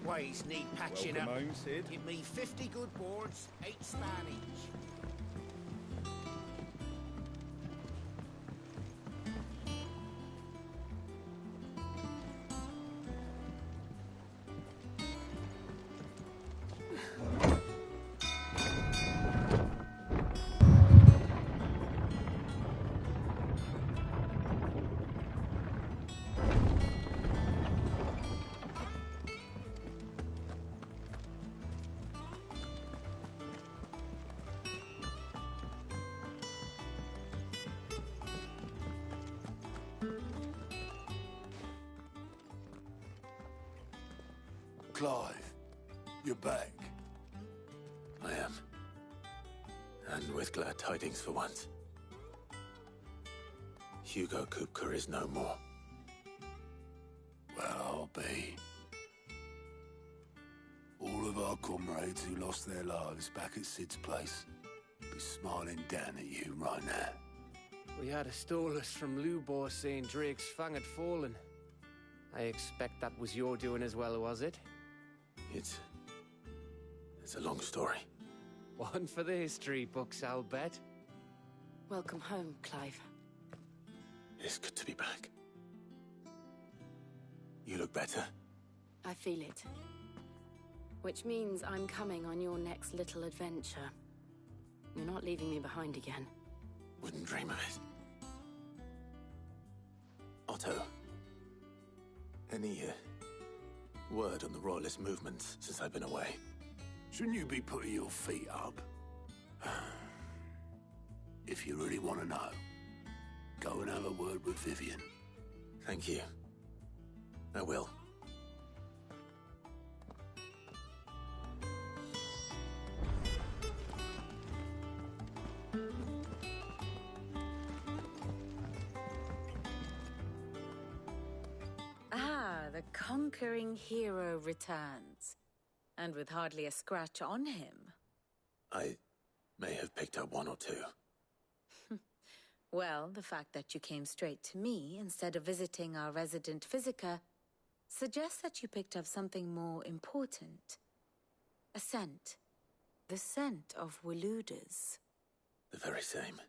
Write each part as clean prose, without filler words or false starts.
ways need patching Welcome up. home, Sid. Give me 50 good boards, 8 span each. Clive, you're back. I am. And with glad tidings for once. Hugo Kupka is no more. Well, I'll be. All of our comrades who lost their lives back at Sid's place be smiling down at you right now. We had a stolus from Lubor saying Drake's fang had fallen. I expect that was your doing as well, was it? It's a long story. One for the history books, I'll bet. Welcome home, Clive. It's good to be back. You look better. I feel it. Which means I'm coming on your next little adventure. You're not leaving me behind again. Wouldn't dream of it. Otto. Any word on the Royalist movements since I've been away? Shouldn't you be putting your feet up? If you really want to know, go and have a word with Vivian. Thank you. I will. The conquering hero returns, and with hardly a scratch on him. I may have picked up one or two. Well, the fact that you came straight to me instead of visiting our resident physiker suggests that you picked up something more important. A scent. The scent of Waludas. The very same.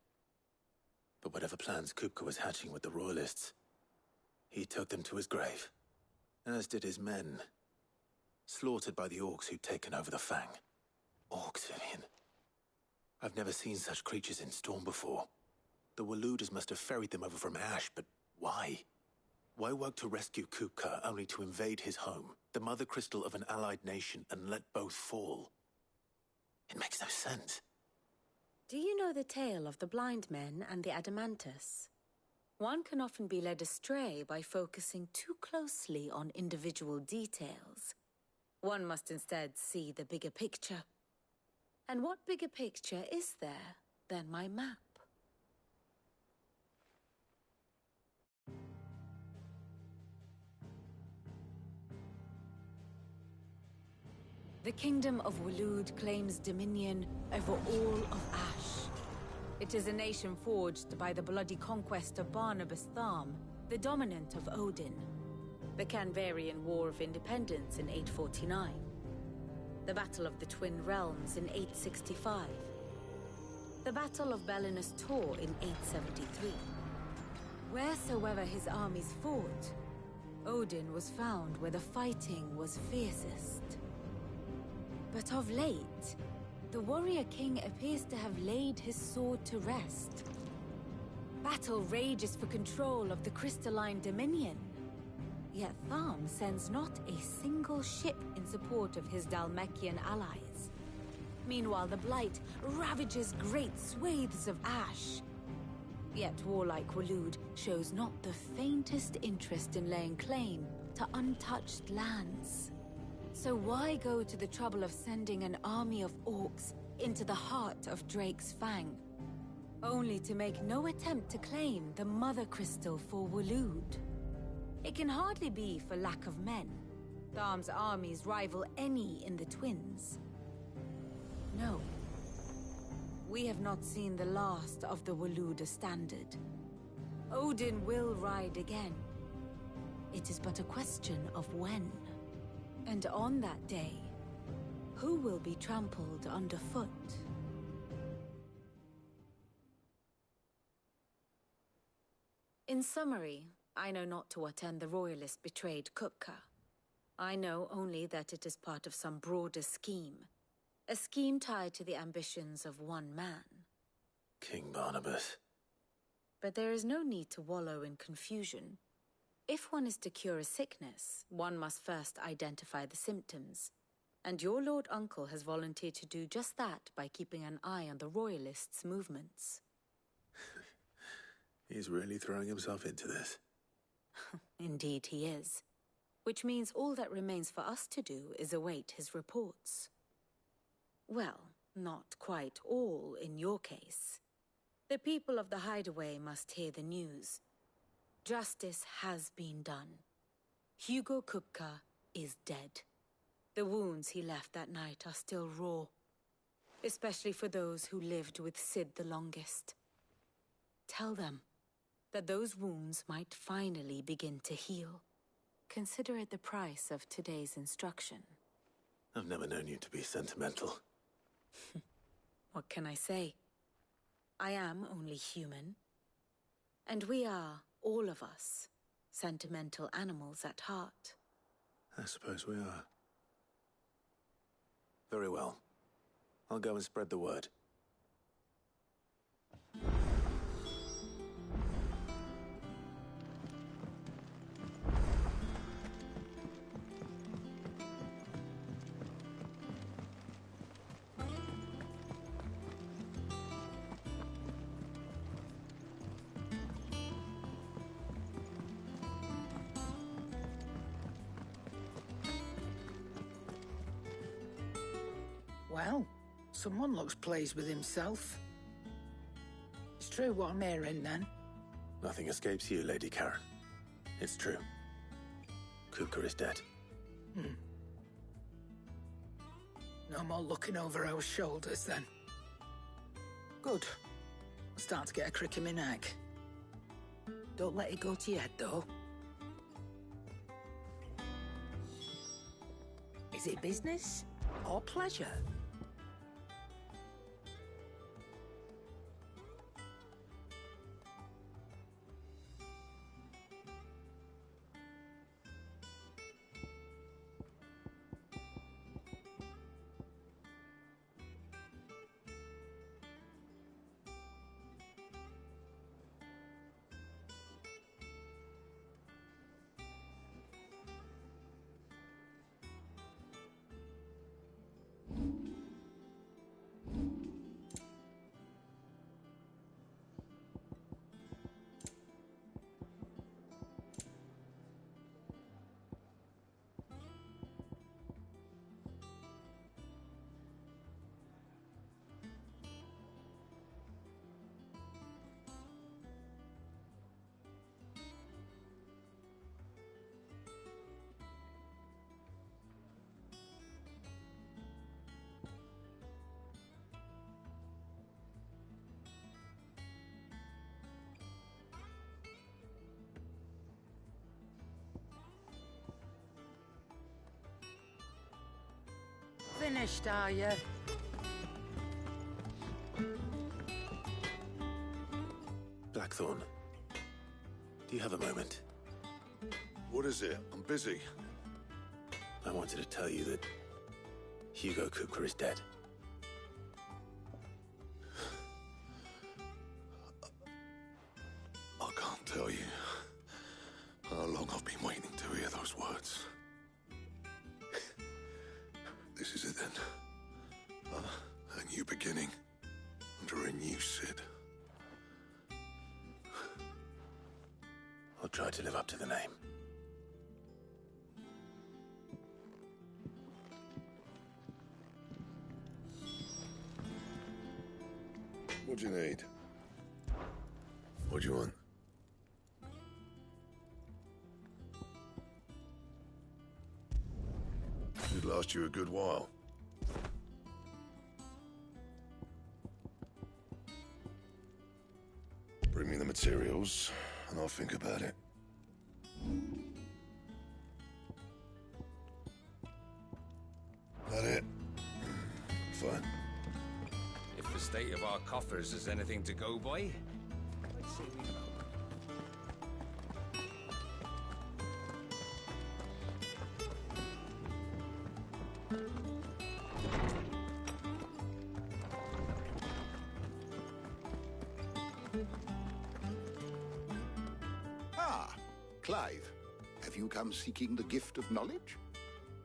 But whatever plans Kupka was hatching with the Royalists, he took them to his grave. As did his men. Slaughtered by the orcs who'd taken over the Fang. Orcs, Vivian. I've never seen such creatures in Storm before. The Waludas must have ferried them over from Ash, but why? Why work to rescue Kupka only to invade his home, the mother crystal of an allied nation, and let both fall? It makes no sense. Do you know the tale of the blind men and the Adamantus? One can often be led astray by focusing too closely on individual details. One must instead see the bigger picture. And what bigger picture is there than my map? The Kingdom of Waloed claims dominion over all of Ash. It is a nation forged by the bloody conquest of Barnabas Tharm, the dominant of Odin. The Canvarian War of Independence in 849. The Battle of the Twin Realms in 865. The Battle of Belinus Tor in 873. Wheresoever his armies fought, Odin was found where the fighting was fiercest. But of late, the warrior king appears to have laid his sword to rest. Battle rages for control of the crystalline dominion. Yet Tharm sends not a single ship in support of his Dhalmekian allies. Meanwhile, the Blight ravages great swathes of Ash. Yet warlike Waloed shows not the faintest interest in laying claim to untouched lands. So why go to the trouble of sending an army of orcs into the heart of Drake's Fang, only to make no attempt to claim the Mother Crystal for Waloed? It can hardly be for lack of men. Tharm's armies rival any in the Twins. No. We have not seen the last of the Waluda standard. Odin will ride again. It is but a question of when. And on that day, who will be trampled underfoot? In summary, I know not to what end the Royalists betrayed Kupka. I know only that it is part of some broader scheme. A scheme tied to the ambitions of one man. King Barnabas. But there is no need to wallow in confusion. If one is to cure a sickness, one must first identify the symptoms. And your Lord Uncle has volunteered to do just that by keeping an eye on the Royalists' movements. He's really throwing himself into this. Indeed he is. Which means all that remains for us to do is await his reports. Well, not quite all in your case. The people of the Hideaway must hear the news. Justice has been done. Hugo Kupka is dead. The wounds he left that night are still raw, especially for those who lived with Sid the longest. Tell them that those wounds might finally begin to heal. Consider it the price of today's instruction. I've never known you to be sentimental. What can I say? I am only human. And we are, all of us, sentimental animals at heart. I suppose we are. Very well. I'll go and spread the word. Well, someone looks pleased with himself. It's true what I'm hearing, then. Nothing escapes you, Lady Karen. It's true. Kupka is dead. No more looking over our shoulders, then. Good. I'm starting to get a crick in my neck. Don't let it go to your head, though. Is it business or pleasure? Finished, are you? Blackthorn, do you have a moment? What is it? I'm busy. I wanted to tell you that Hugo Kupka is dead. I can't tell you how long I've been waiting to hear those words. This is it then. A new beginning under a new Sid. I'll try to live up to the name. What do you need? What do you want? It'd last you a good while. Bring me the materials, and I'll think about it. That it? Fine. If the state of our coffers is anything to go by, I'd say we go. Ah, Clive. Have you come seeking the gift of knowledge?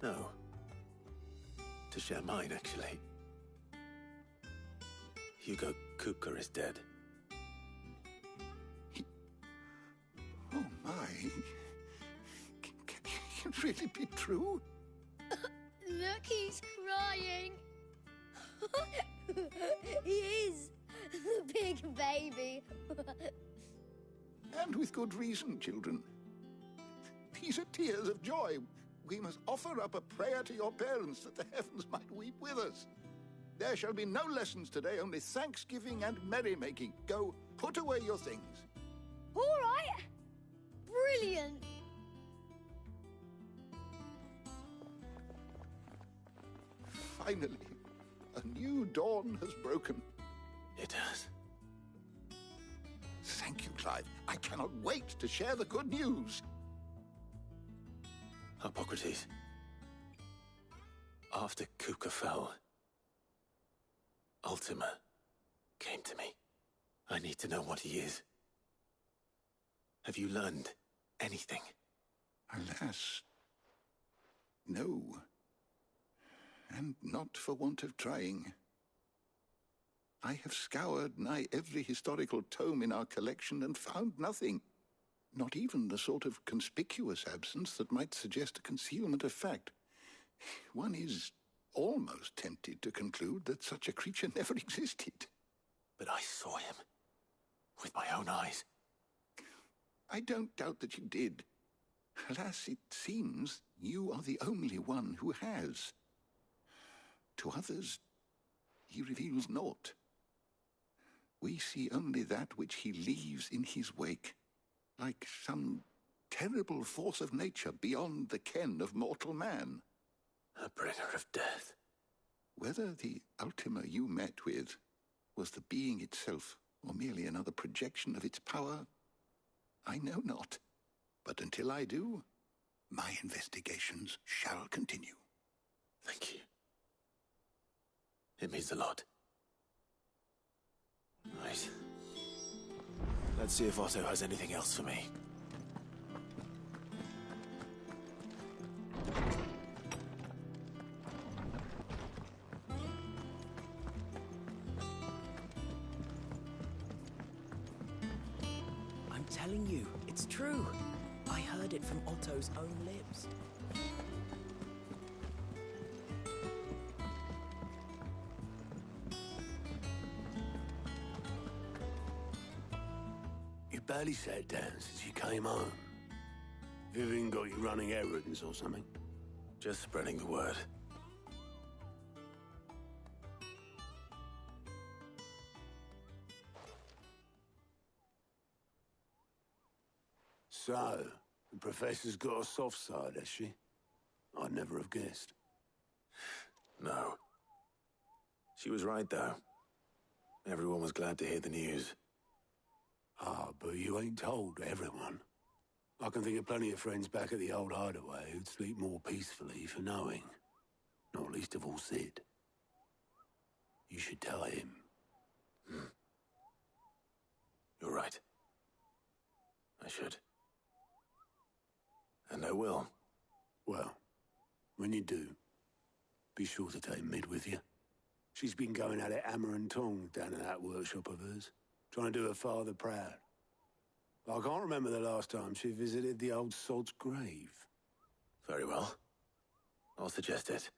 No. To share mine, actually. Hugo Kupka is dead. Oh, my. Can it really be true? Look, he's crying. He is. The big baby. And with good reason, children. These are tears of joy. We must offer up a prayer to your parents that the heavens might weep with us. There shall be no lessons today, only thanksgiving and merrymaking. Go, put away your things. All right. Brilliant. Finally, a new dawn has broken. It has. Thank you, Clive. I cannot wait to share the good news. Hippocrates. After Kupka fell, Ultima came to me. I need to know what he is. Have you learned anything? Alas, no. And not for want of trying. I have scoured nigh every historical tome in our collection and found nothing. Not even the sort of conspicuous absence that might suggest a concealment of fact. One is almost tempted to conclude that such a creature never existed. But I saw him. With my own eyes. I don't doubt that you did. Alas, it seems you are the only one who has. To others, he reveals naught. We see only that which he leaves in his wake, like some terrible force of nature beyond the ken of mortal man. A bringer of death. Whether the Ultima you met with was the being itself, or merely another projection of its power, I know not. But until I do, my investigations shall continue. Thank you. It means a lot. Right. Let's see if Otto has anything else for me. I'm telling you, it's true. I heard it from Otto's own lips. You barely sat down since you came home. Vivian got you running errands or something? Just spreading the word. So, the Professor's got a soft side, has she? I'd never have guessed. No. She was right, though. Everyone was glad to hear the news. Ah, but you ain't told everyone. I can think of plenty of friends back at the old hideaway who'd sleep more peacefully for knowing. Not least of all Sid. You should tell him. You're right. I should. And I will. Well, when you do, be sure to take Mid with you. She's been going at it hammer and tongs down in that workshop of hers, trying to do her father proud. I can't remember the last time she visited the old sod's grave. Very well. I'll suggest it.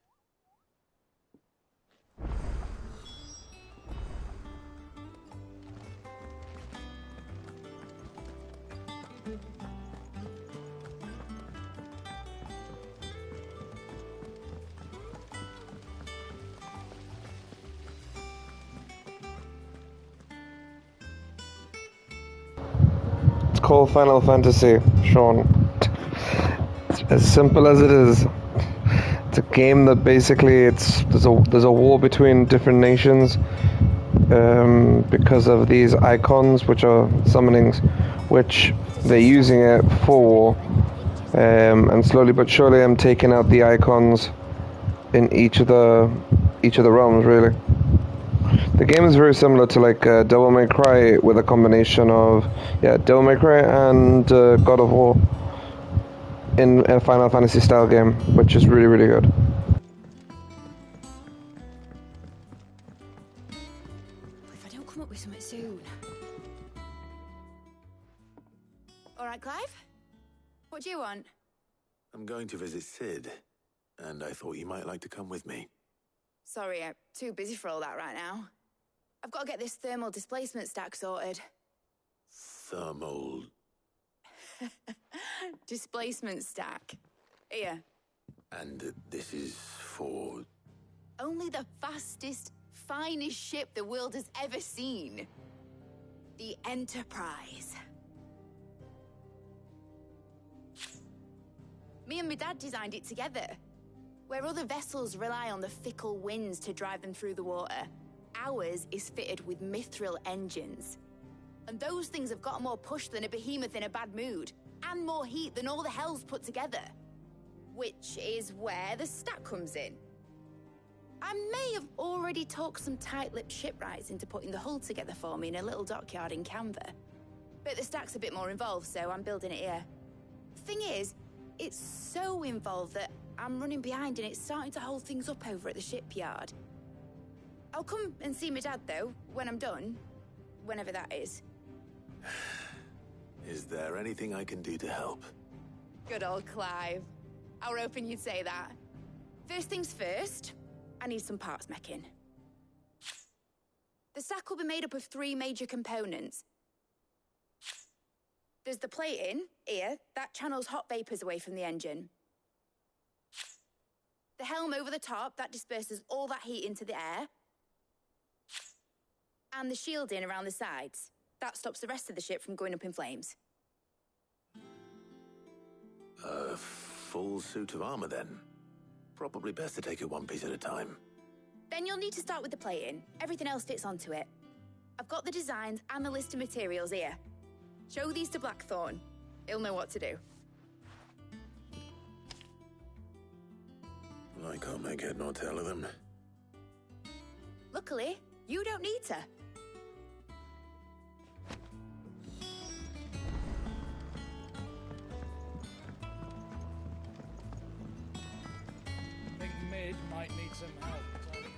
It's called Final Fantasy, Sean. It's as simple as it is. It's a game that basically there's a war between different nations because of these icons, which are summonings, which they're using it for, and slowly but surely I'm taking out the icons in each of the realms. Really, the game is very similar to like Devil May Cry, with a combination of Devil May Cry and God of War in a Final Fantasy style game, which is really, really good. If I don't come up with something soon. All right, Clive? What do you want? I'm going to visit Sid, and I thought you might like to come with me. Sorry, I'm too busy for all that right now. I've got to get this thermal displacement stack sorted. Thermal... Displacement stack. Here. And this is for... Only the fastest, finest ship the world has ever seen. The Enterprise. Me and my dad designed it together. Where other vessels rely on the fickle winds to drive them through the water, ours is fitted with mithril engines. And those things have got more push than a behemoth in a bad mood, and more heat than all the hells put together. Which is where the stack comes in. I may have already talked some tight-lipped shipwrights into putting the hull together for me in a little dockyard in Canva. But the stack's a bit more involved, so I'm building it here. Thing is, it's so involved that I'm running behind and it's starting to hold things up over at the shipyard. I'll come and see my dad, though, when I'm done. Whenever that is. Is there anything I can do to help? Good old Clive. I were hoping you'd say that. First things first, I need some parts meching. The stack will be made up of 3 major components. There's the plating, here, that channels hot vapors away from the engine. The helm over the top, that disperses all that heat into the air. And the shielding around the sides. That stops the rest of the ship from going up in flames. A full suit of armor, then? Probably best to take it one piece at a time. Then you'll need to start with the plating. Everything else fits onto it. I've got the designs and the list of materials here. Show these to Blackthorn. He'll know what to do. I can't make head nor tail of them. Luckily, you don't need to. I think Mid might need some help tidying up.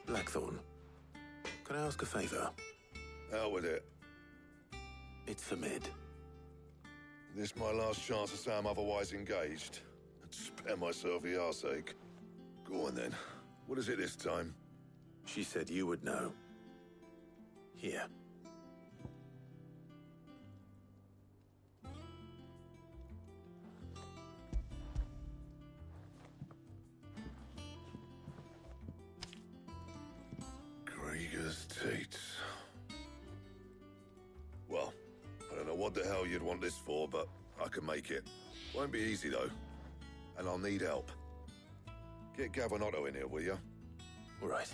Blackthorn, can I ask a favor? Out with it. It's for Mid. This my last chance to say I'm otherwise engaged. I'd spare myself the arseache. Go on then. What is it this time? She said you would know. Here. Krieger's Tates. Well, I don't know what the hell you'd want this for, but I can make it. Won't be easy, though. And I'll need help. Get Gavin-Otto in here, will you? All right.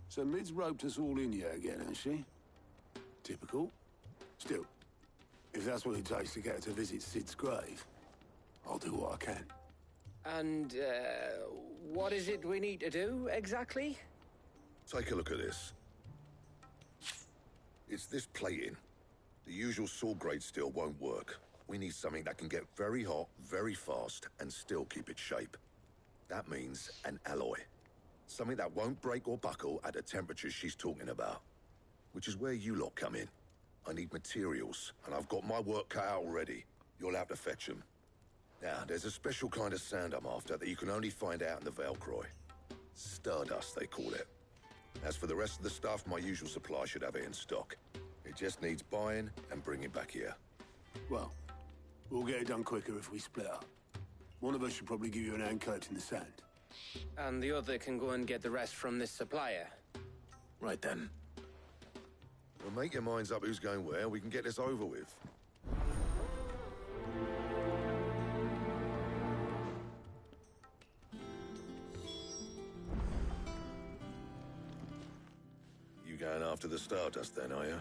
So Mid's roped us all in here again, has she? Typical. Still, if that's what it takes to get her to visit Sid's grave, I'll do what I can. And, what is it we need to do, exactly? Take a look at this. It's this plating. The usual sword-grade steel won't work. We need something that can get very hot, very fast, and still keep its shape. That means an alloy. Something that won't break or buckle at the temperatures she's talking about. Which is where you lot come in. I need materials, and I've got my work cut out already. You'll have to fetch them. Now, there's a special kind of sand I'm after that you can only find out in the Velcroy. Stardust, they call it. As for the rest of the stuff, my usual supply should have it in stock. It just needs buying and bringing back here. Well, we'll get it done quicker if we split up. One of us should probably give you an hand collecting the sand. And the other can go and get the rest from this supplier. Right then. Well, make your minds up who's going where, we can get this over with. You going after the Stardust then, are you?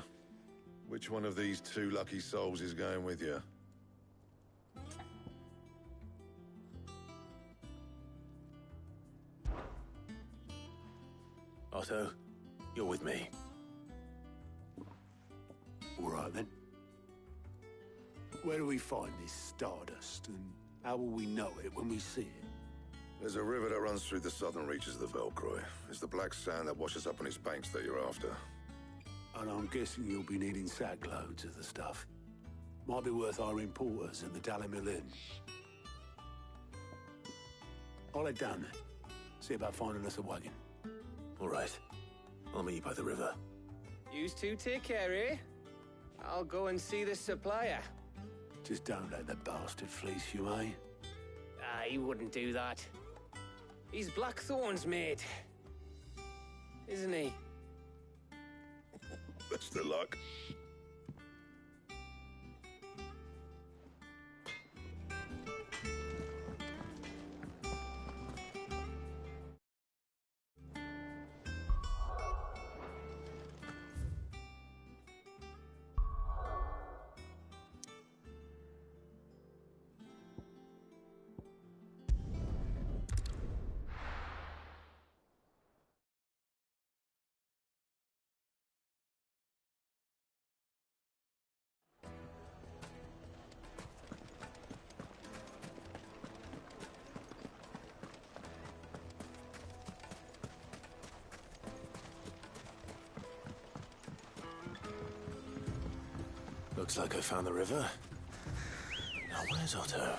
Which one of these two lucky souls is going with you? Otto, you're with me. All right, then. Where do we find this Stardust, and how will we know it when we see it? There's a river that runs through the southern reaches of the Velcroy. It's the black sand that washes up on its banks that you're after. And I'm guessing you'll be needing sack loads of the stuff. Might be worth hiring porters at the Dalimil Inn. I'll head down there. See about finding us a wagon. All right. I'll meet you by the river. Yous two take care, eh? I'll go and see the supplier. Just don't let the bastard fleece you, eh? He wouldn't do that. He's Blackthorn's mate. Isn't he? Best of luck. Looks like I found the river. Now where's Otto?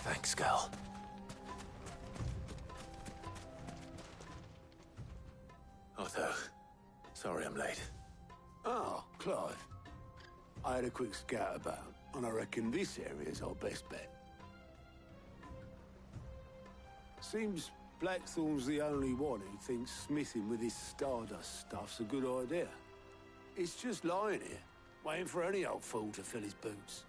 Thanks, Gal. Otto, sorry I'm late. Oh, Clive. I had a quick scout about, and I reckon this area's our best bet. Seems Blackthorn's the only one who thinks smithing with this Stardust stuff's a good idea. It's just lying here, waiting for any old fool to fill his boots.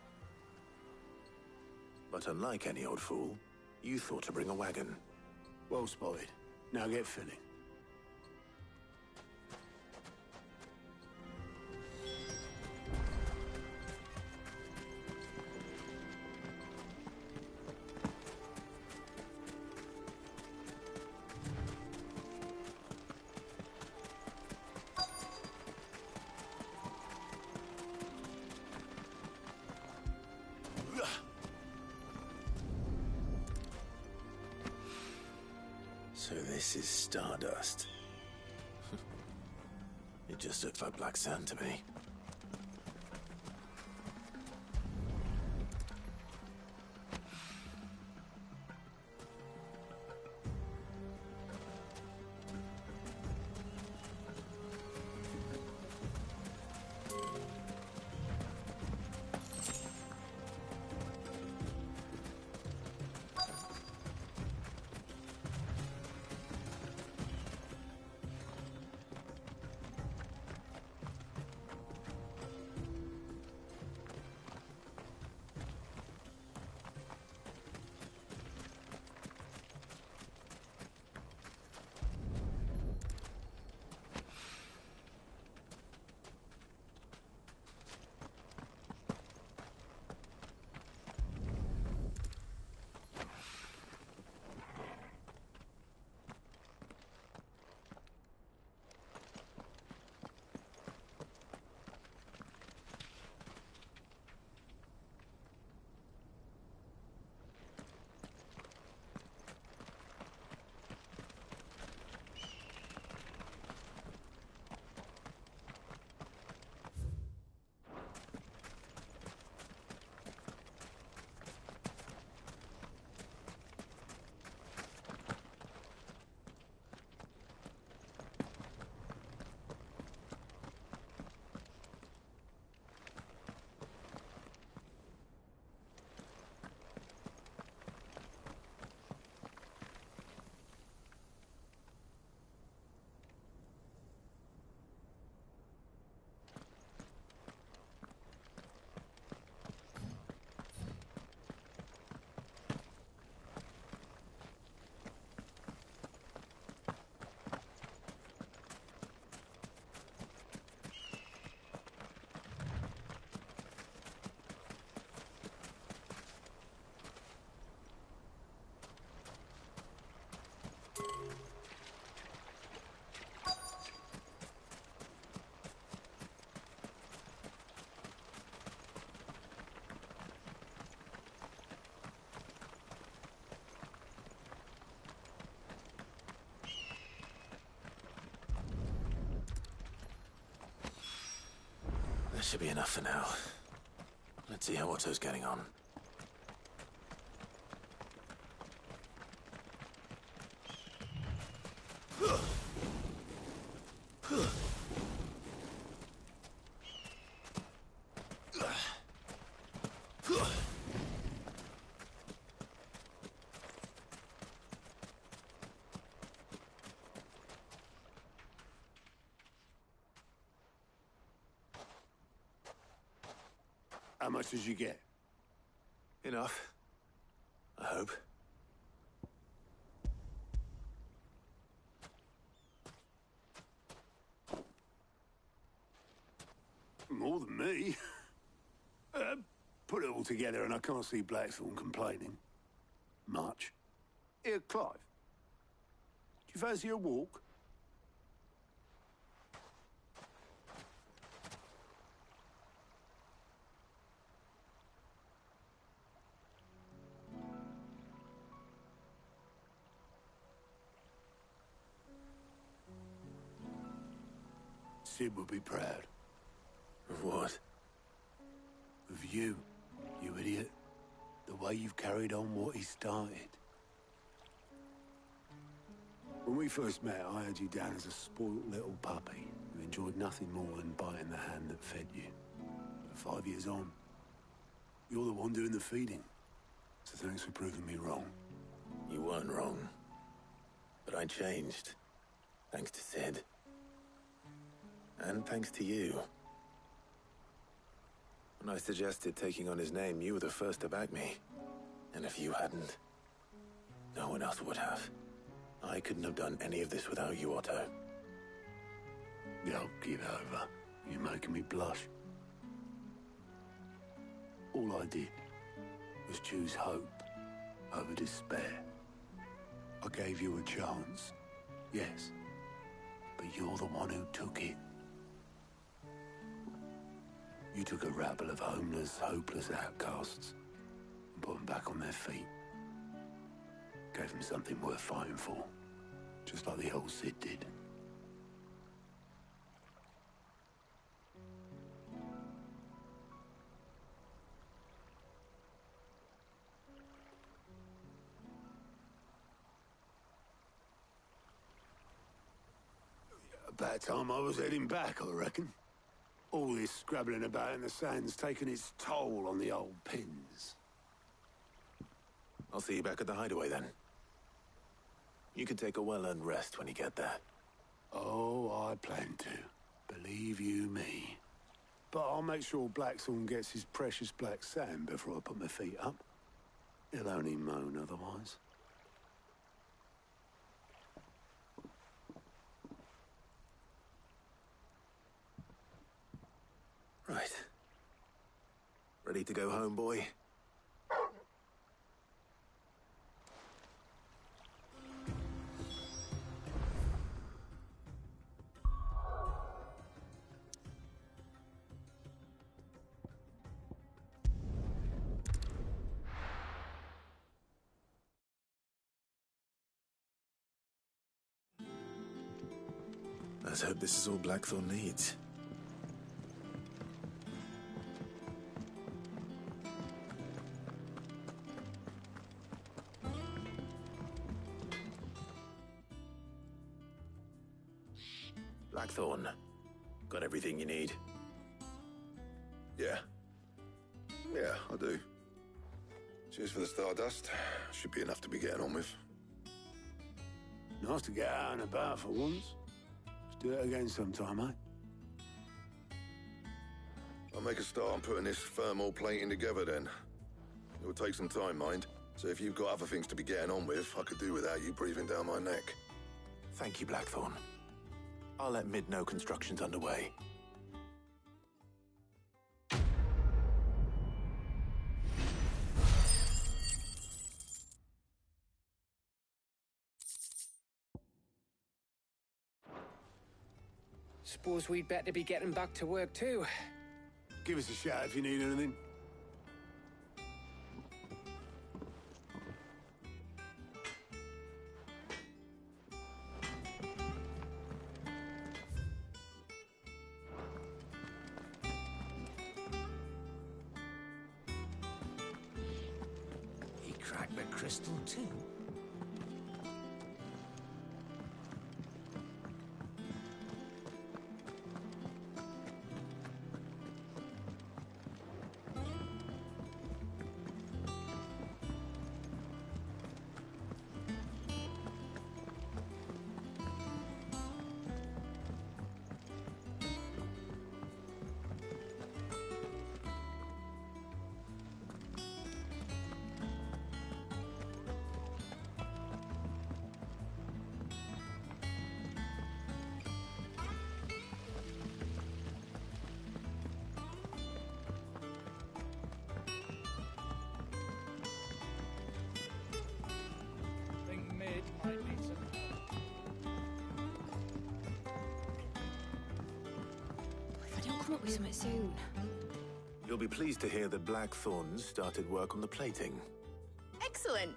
But unlike any old fool, you thought to bring a wagon. Well spotted. Now get filling. So this is Stardust. It just looks like black sand to me. should be enough for now. Let's see how Otto's getting on. How much did you get? Enough. I hope. More than me. Put it all together and I can't see Blackthorn complaining. Much. Here, Clive. Do you fancy a walk? Sid would be proud. Of what? Of you, you idiot. The way you've carried on what he started. When we first met, I had you down as a spoilt little puppy who enjoyed nothing more than biting the hand that fed you. But 5 years on, you're the one doing the feeding. So thanks for proving me wrong. You weren't wrong. But I changed. Thanks to Sid. And thanks to you. When I suggested taking on his name, you were the first to back me. And if you hadn't, no one else would have. I couldn't have done any of this without you, Otto. Yo, give over. You're making me blush. All I did was choose hope over despair. I gave you a chance, yes, but you're the one who took it. You took a rabble of homeless, hopeless outcasts and put them back on their feet. Gave them something worth fighting for, just like the old Sid did. About time I was heading back, I reckon. All this scrabbling about in the sand's taken its toll on the old pins. I'll see you back at the hideaway then. You can take a well-earned rest when you get there. Oh, I plan to. Believe you me. But I'll make sure Blackthorn gets his precious black sand before I put my feet up. He'll only moan otherwise. Right. Ready to go home, boy? Let's hope this is all Blackthorn needs. Blackthorn, got everything you need? Yeah. Yeah, I do. Cheers for the stardust. Should be enough to be getting on with. Nice to get out and about for once. Let's do it again sometime, eh? I'll make a start on putting this thermal plating together then. It will take some time, mind. So if you've got other things to be getting on with, I could do without you breathing down my neck. Thank you, Blackthorn. I'll let Mid know construction's underway. Suppose we'd better be getting back to work too. Give us a shout if you need anything. crystal too? Think mid might need some If I don't come up with something soon. You'll be pleased to hear that Blackthorn started work on the plating. Excellent.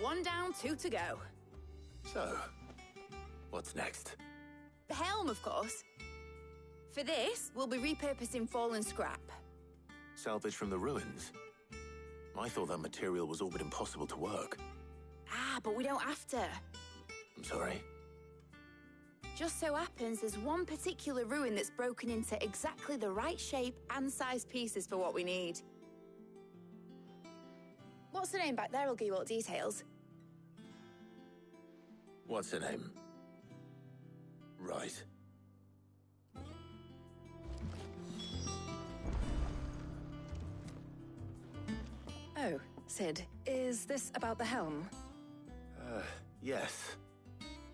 1 down, 2 to go. So, what's next? The helm, of course. For this, we'll be repurposing fallen scrap. Salvage from the ruins? I thought that material was all but impossible to work. Ah, but we don't have to. I'm sorry. Just so happens there's one particular ruin that's broken into exactly the right shape and size pieces for what we need. What's the name back there? I'll give you all the details. What's her name? Right. Oh, Sid, is this about the helm? Yes.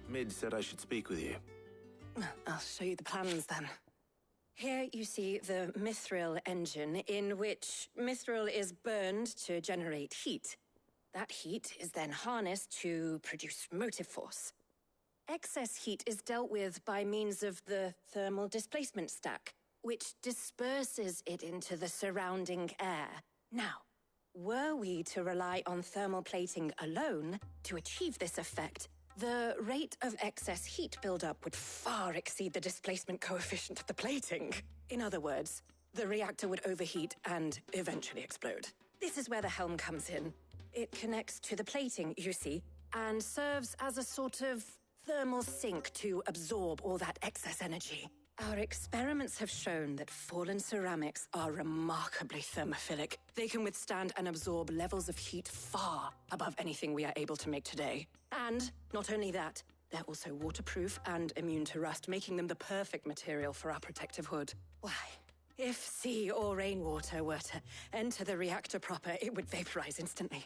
Mid said I should speak with you. I'll show you the plans then. Here you see the mithril engine, in which mithril is burned to generate heat. That heat is then harnessed to produce motive force. Excess heat is dealt with by means of the thermal displacement stack, which disperses it into the surrounding air. Now, were we to rely on thermal plating alone to achieve this effect, the rate of excess heat buildup would far exceed the displacement coefficient of the plating. In other words, the reactor would overheat and eventually explode. This is where the helm comes in. It connects to the plating, you see, and serves as a sort of thermal sink to absorb all that excess energy. Our experiments have shown that fallen ceramics are remarkably thermophilic. They can withstand and absorb levels of heat far above anything we are able to make today. And not only that, they're also waterproof and immune to rust, making them the perfect material for our protective hood. Why, if sea or rainwater were to enter the reactor proper, it would vaporize instantly.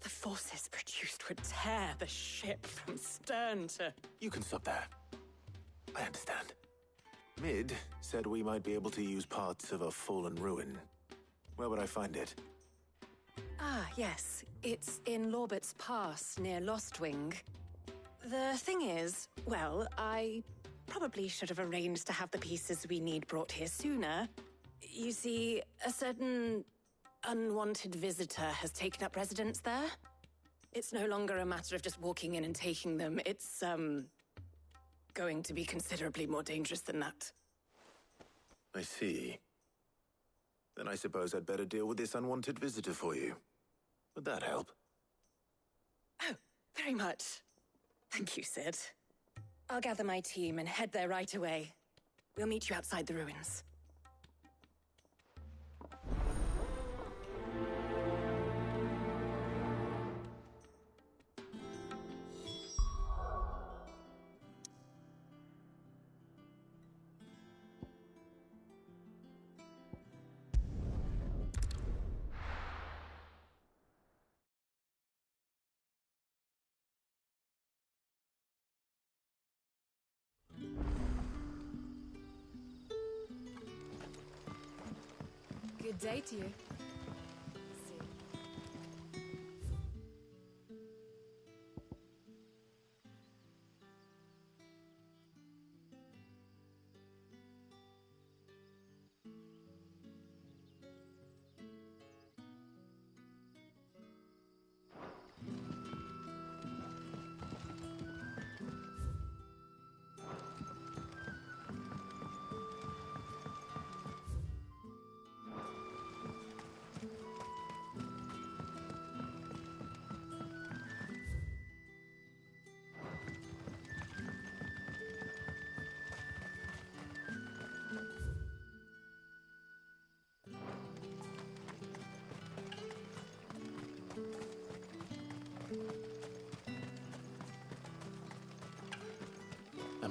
The forces produced would tear the ship from stern to... You can stop there. I understand. Mid said we might be able to use parts of a fallen ruin. Where would I find it? Ah, yes. It's in Lorbert's Pass, near Lostwing. The thing is, well, I probably should have arranged to have the pieces we need brought here sooner. You see, a certain unwanted visitor has taken up residence there. It's no longer a matter of just walking in and taking them. It's, going to be considerably more dangerous than that. I see. Then I suppose I'd better deal with this unwanted visitor for you. Would that help? Oh, very much. Thank you, Sid. I'll gather my team and head there right away. We'll meet you outside the ruins. Good day to you.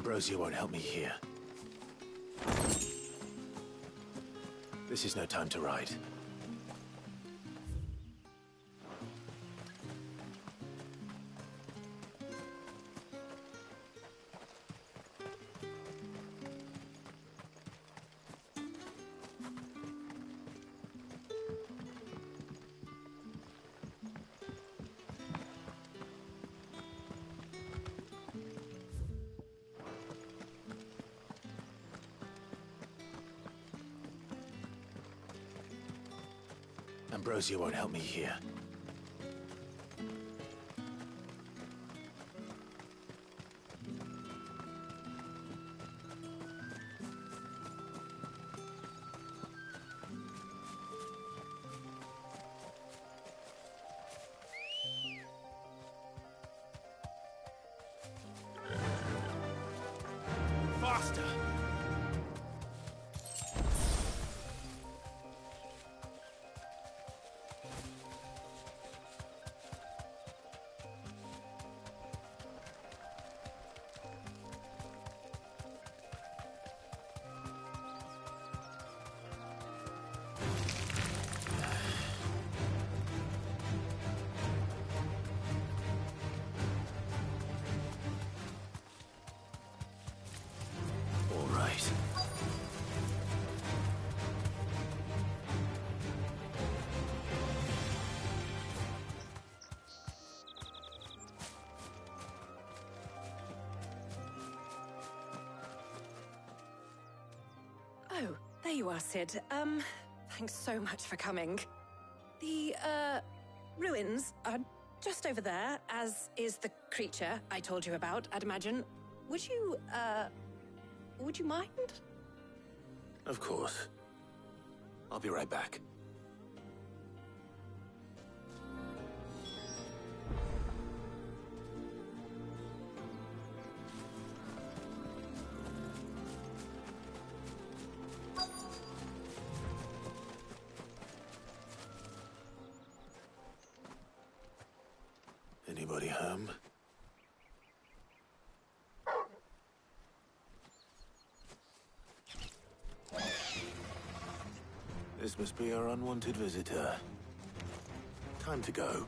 Ambrosia won't help me here. This is no time to ride. Ambrosia won't help me here. Faster! All right. Oh, there you are, Sid. Thanks so much for coming. The, ruins are just over there, as is the creature I told you about, I'd imagine. Would you mind? Of course. I'll be right back. Anybody home? This must be our unwanted visitor. Time to go.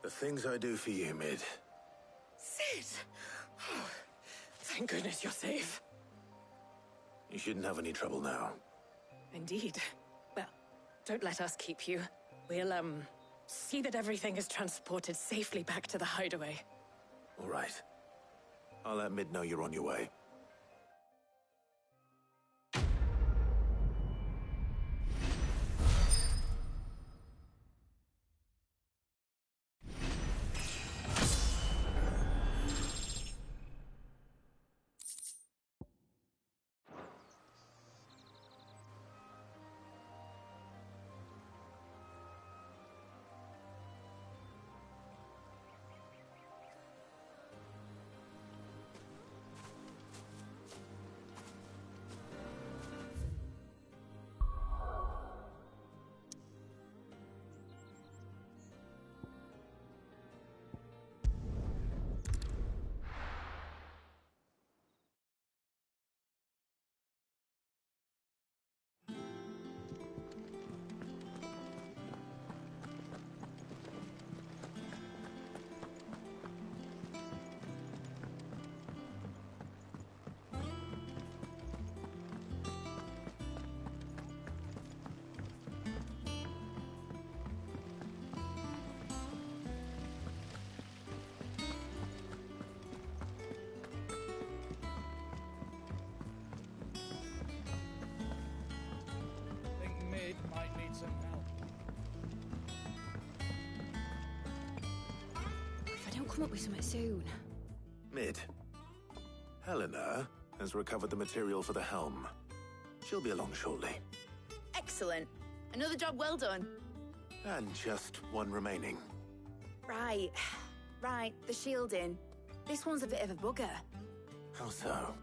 The things I do for you, Mid. Sid! Oh, thank goodness you're safe. You shouldn't have any trouble now. Indeed. Well, don't let us keep you. We'll, see that everything is transported safely back to the hideaway. All right. I'll let Mid know you're on your way. come up with something soon. Mid. Helena has recovered the material for the helm. She'll be along shortly. Excellent. Another job well done. And just one remaining. Right. Right, the shielding. This one's a bit of a bugger. How so?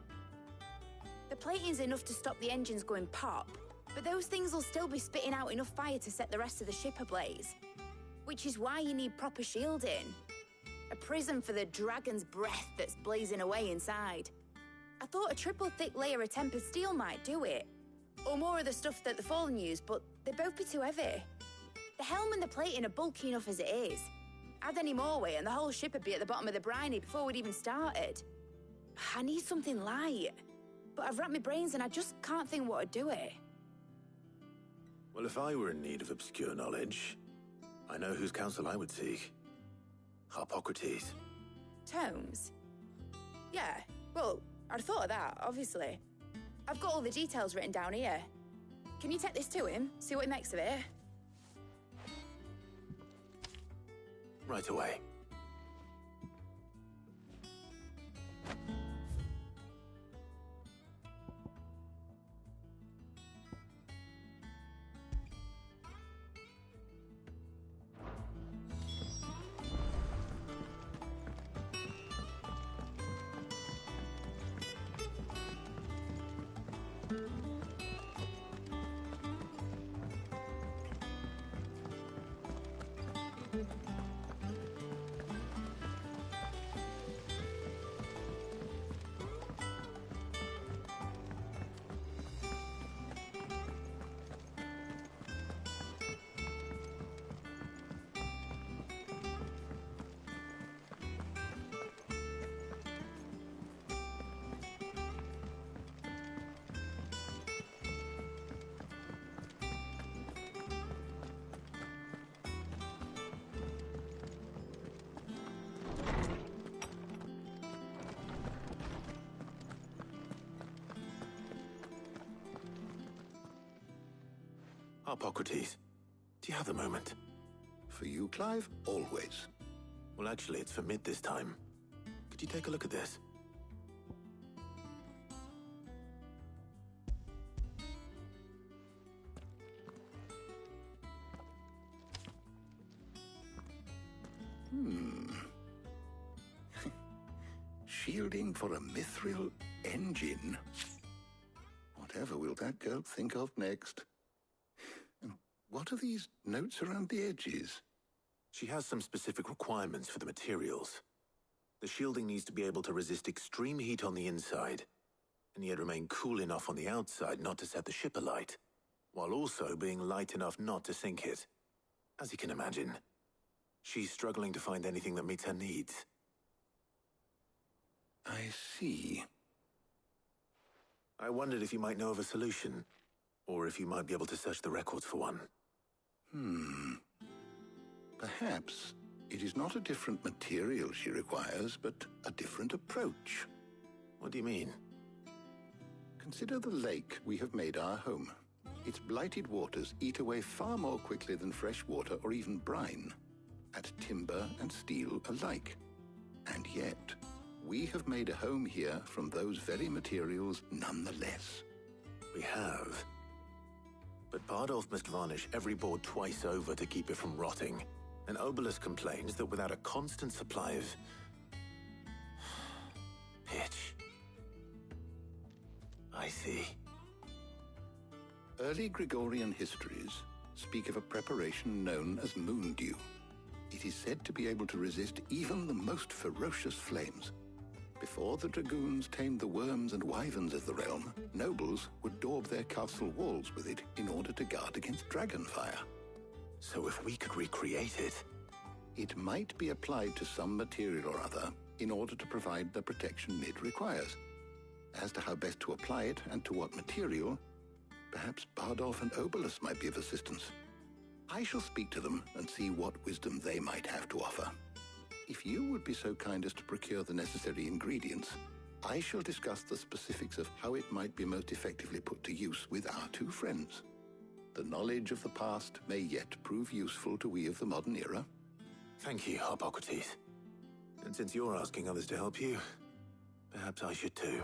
The plating's enough to stop the engines going pop, but those things will still be spitting out enough fire to set the rest of the ship ablaze. Which is why you need proper shielding. A prison for the dragon's breath that's blazing away inside. I thought a triple thick layer of tempered steel might do it. Or more of the stuff that the Fallen use, but they'd both be too heavy. The helm and the plating are bulky enough as it is. Add any more weight and the whole ship would be at the bottom of the briny before we'd even started. I need something light. But I've racked my brains and I just can't think what would do it. Well, if I were in need of obscure knowledge, I know whose counsel I would seek. Harpocrates. Tomes? Yeah, well, I'd thought of that, obviously. I've got all the details written down here. Can you take this to him, see what he makes of it? Right away. Harpocrates, do you have a moment? For you, Clive, always. Well, actually, it's for Mid this time. Could you take a look at this? Shielding for a mithril engine. Whatever will that girl think of next? And what are these notes around the edges? She has some specific requirements for the materials. The shielding needs to be able to resist extreme heat on the inside, and yet remain cool enough on the outside not to set the ship alight, while also being light enough not to sink it. As you can imagine, she's struggling to find anything that meets her needs. I see. I wondered if you might know of a solution, or if you might be able to search the records for one. Perhaps it is not a different material she requires, but a different approach. What do you mean? Consider the lake we have made our home. Its blighted waters eat away far more quickly than fresh water or even brine, at timber and steel alike. And yet, we have made a home here from those very materials nonetheless. We have. But Bardolph must varnish every board twice over to keep it from rotting. And Obelus complains that without a constant supply of pitch. I see. Early Gregorian histories speak of a preparation known as moon dew. It is said to be able to resist even the most ferocious flames. Before the dragoons tamed the worms and wyverns of the realm, nobles would daub their castle walls with it in order to guard against dragonfire. So if we could recreate it... It might be applied to some material or other in order to provide the protection Mid requires. As to how best to apply it and to what material, perhaps Bardolph and Obelus might be of assistance. I shall speak to them and see what wisdom they might have to offer. If you would be so kind as to procure the necessary ingredients, I shall discuss the specifics of how it might be most effectively put to use with our two friends. The knowledge of the past may yet prove useful to we of the modern era. Thank you, Harpocrates. And since you're asking others to help you, perhaps I should too.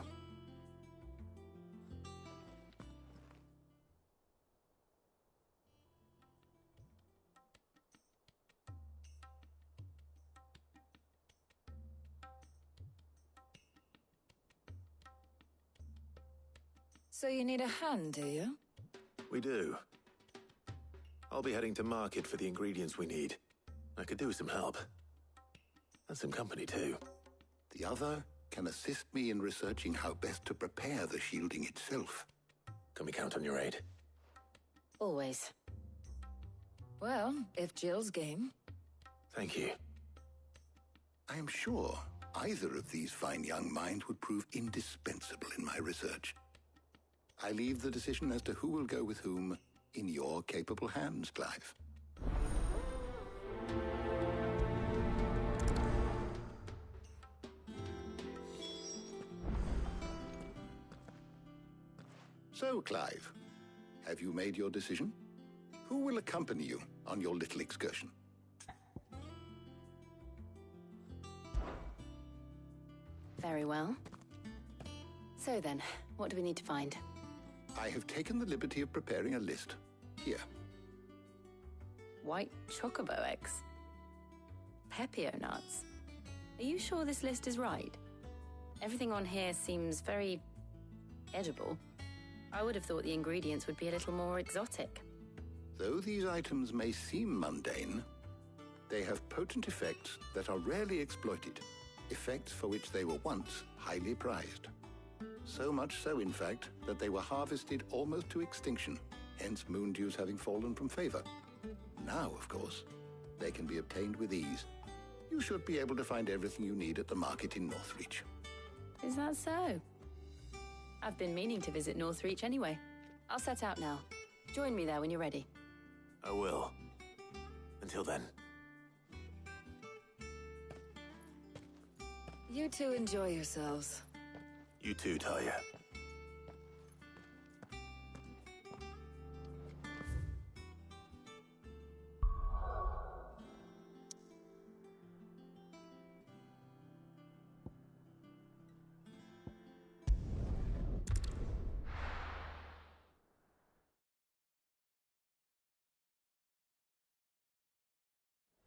So you need a hand, do you? We do. I'll be heading to market for the ingredients we need. I could do with some help. And some company too. The other can assist me in researching how best to prepare the shielding itself. Can we count on your aid? Always. Well, if Jill's game. Thank you. I am sure either of these fine young minds would prove indispensable in my research. I leave the decision as to who will go with whom in your capable hands, Clive. So, Clive, have you made your decision? Who will accompany you on your little excursion? Very well. So then, what do we need to find? I have taken the liberty of preparing a list. Here. White chocobo eggs. Pepio nuts. Are you sure this list is right? Everything on here seems very edible. I would have thought the ingredients would be a little more exotic. Though these items may seem mundane, they have potent effects that are rarely exploited, effects for which they were once highly prized. So much so, in fact, that they were harvested almost to extinction, hence moon dews having fallen from favor. Now, of course, they can be obtained with ease. You should be able to find everything you need at the market in Northreach. Is that so? I've been meaning to visit Northreach anyway. I'll set out now. Join me there when you're ready. I will. Until then. You two enjoy yourselves. You too, Talia.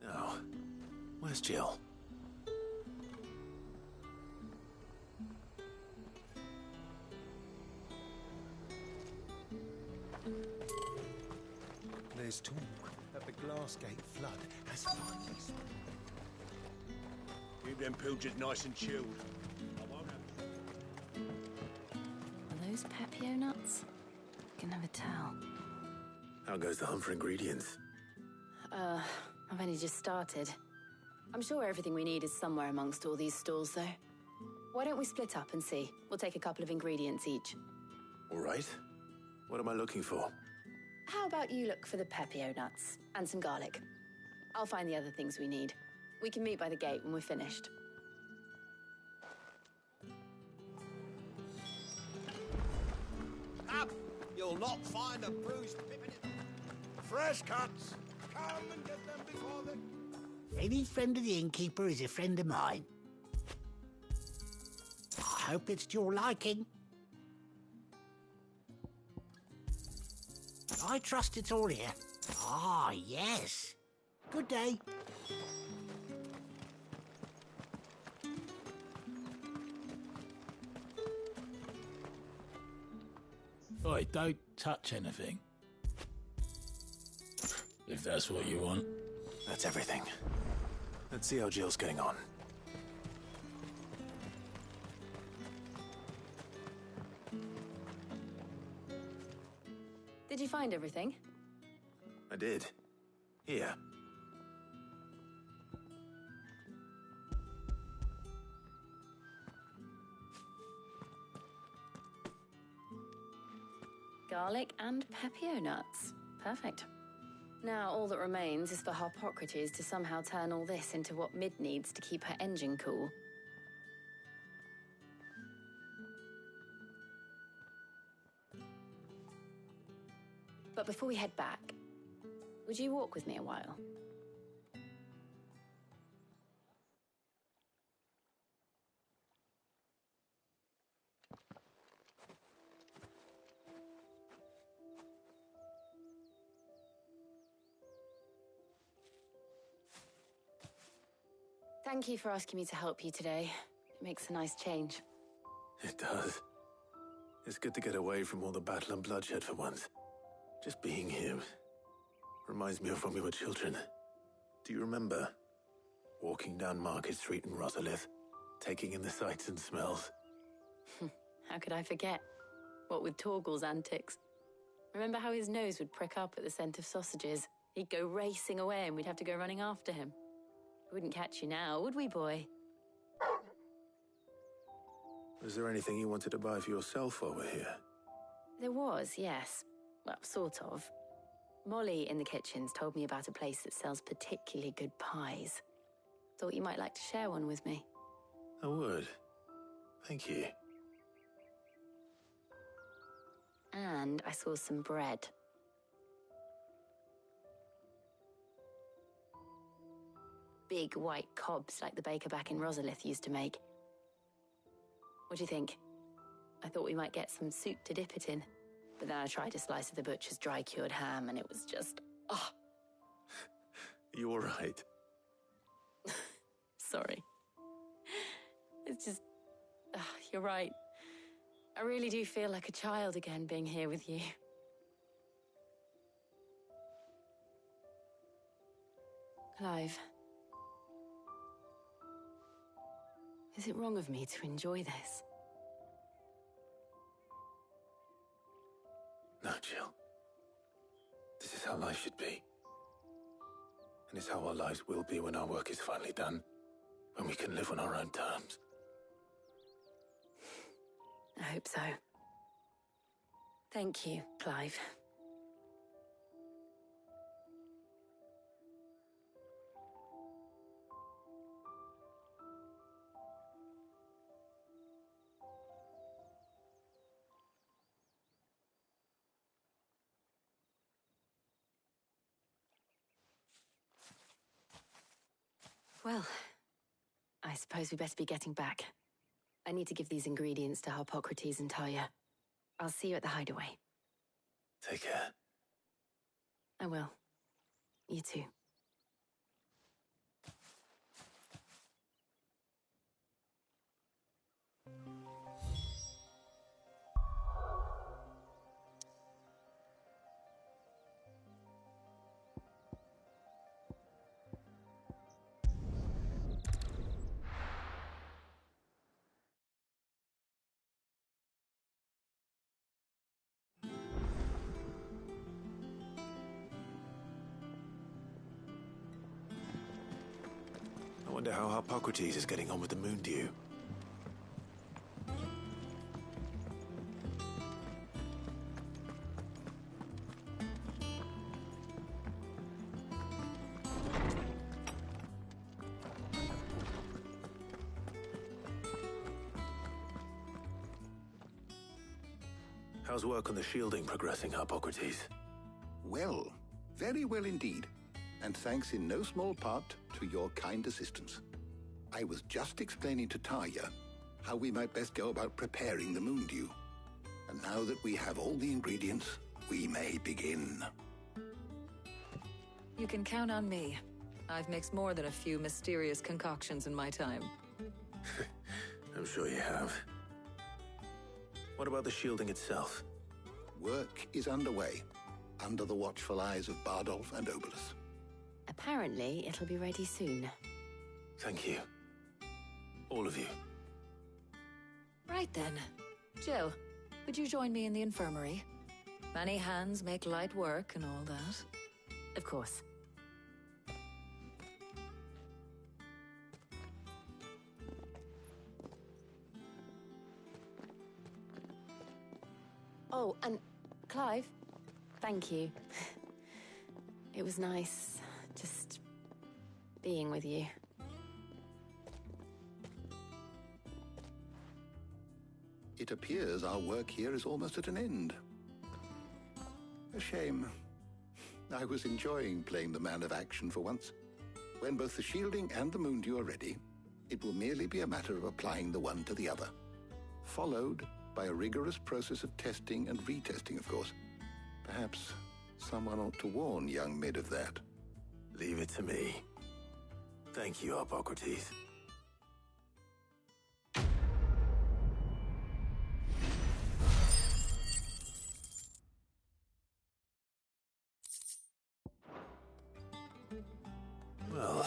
Now, where's Jill? There's talk that the Glassgate flood has finally spread. Keep them pilgers nice and chilled. I won't have... Are those Pepio nuts? I can never tell. How goes the hunt for ingredients? I've only just started. I'm sure everything we need is somewhere amongst all these stalls, though. Why don't we split up and see? We'll take a couple of ingredients each. All right. What am I looking for? How about you look for the Pepio nuts and some garlic? I'll find the other things we need. We can meet by the gate when we're finished. Up! You'll not find a bruised pippin in... Fresh cuts! Come and get them before the... Any friend of the innkeeper is a friend of mine. I hope it's to your liking. I trust it's all here. Ah, yes. Good day. Oi, don't touch anything. If that's what you want. That's everything. Let's see how Jill's getting on. Did you find everything? I did. Here. Garlic and Pepio nuts. Perfect. Now all that remains is for Harpocrates to somehow turn all this into what Mid needs to keep her engine cool. But before we head back, would you walk with me a while? Thank you for asking me to help you today. It makes a nice change. It does. It's good to get away from all the battle and bloodshed for once. Just being here reminds me of when we were children. Do you remember? Walking down Market Street in Rosalith, taking in the sights and smells. How could I forget? What with Torgal's antics. Remember how his nose would prick up at the scent of sausages? He'd go racing away and we'd have to go running after him. We wouldn't catch you now, would we, boy? Was there anything you wanted to buy for yourself while we're here? There was, yes. Well, sort of. Molly in the kitchens told me about a place that sells particularly good pies. Thought you might like to share one with me. I would. Thank you. And I saw some bread. Big white cobs like the baker back in Rosalith used to make. What do you think? I thought we might get some soup to dip it in. But then I tried a slice of the butcher's dry-cured ham and it was just... oh. You all right? Sorry. It's just... you're right. I really do feel like a child again being here with you. Clive. Is it wrong of me to enjoy this? No, Jill. This is how life should be. And it's how our lives will be when our work is finally done. When we can live on our own terms. I hope so. Thank you, Clive. Well, I suppose we better be getting back. I need to give these ingredients to Harpocrates and Talia. I'll see you at the hideaway. Take care. I will. You too. I wonder how Harpocrates is getting on with the moon dew. How's work on the shielding progressing, Harpocrates? Well, very well indeed. And thanks in no small part to your kind assistance. I was just explaining to Talia how we might best go about preparing the moon dew. And now that we have all the ingredients, we may begin. You can count on me. I've mixed more than a few mysterious concoctions in my time. I'm sure you have. What about the shielding itself? Work is underway, under the watchful eyes of Bardolph and Obolus. Apparently, it'll be ready soon. Thank you. All of you. Right then. Jill, would you join me in the infirmary? Many hands make light work and all that. Of course. Oh, and Clive, thank you. It was nice, just being with you. It appears our work here is almost at an end. A shame. I was enjoying playing the man of action for once. When both the shielding and the moon dew are ready, it will merely be a matter of applying the one to the other. Followed by a rigorous process of testing and retesting, of course. Perhaps someone ought to warn young Mid of that. Leave it to me. Thank you, Hippocrates. Well...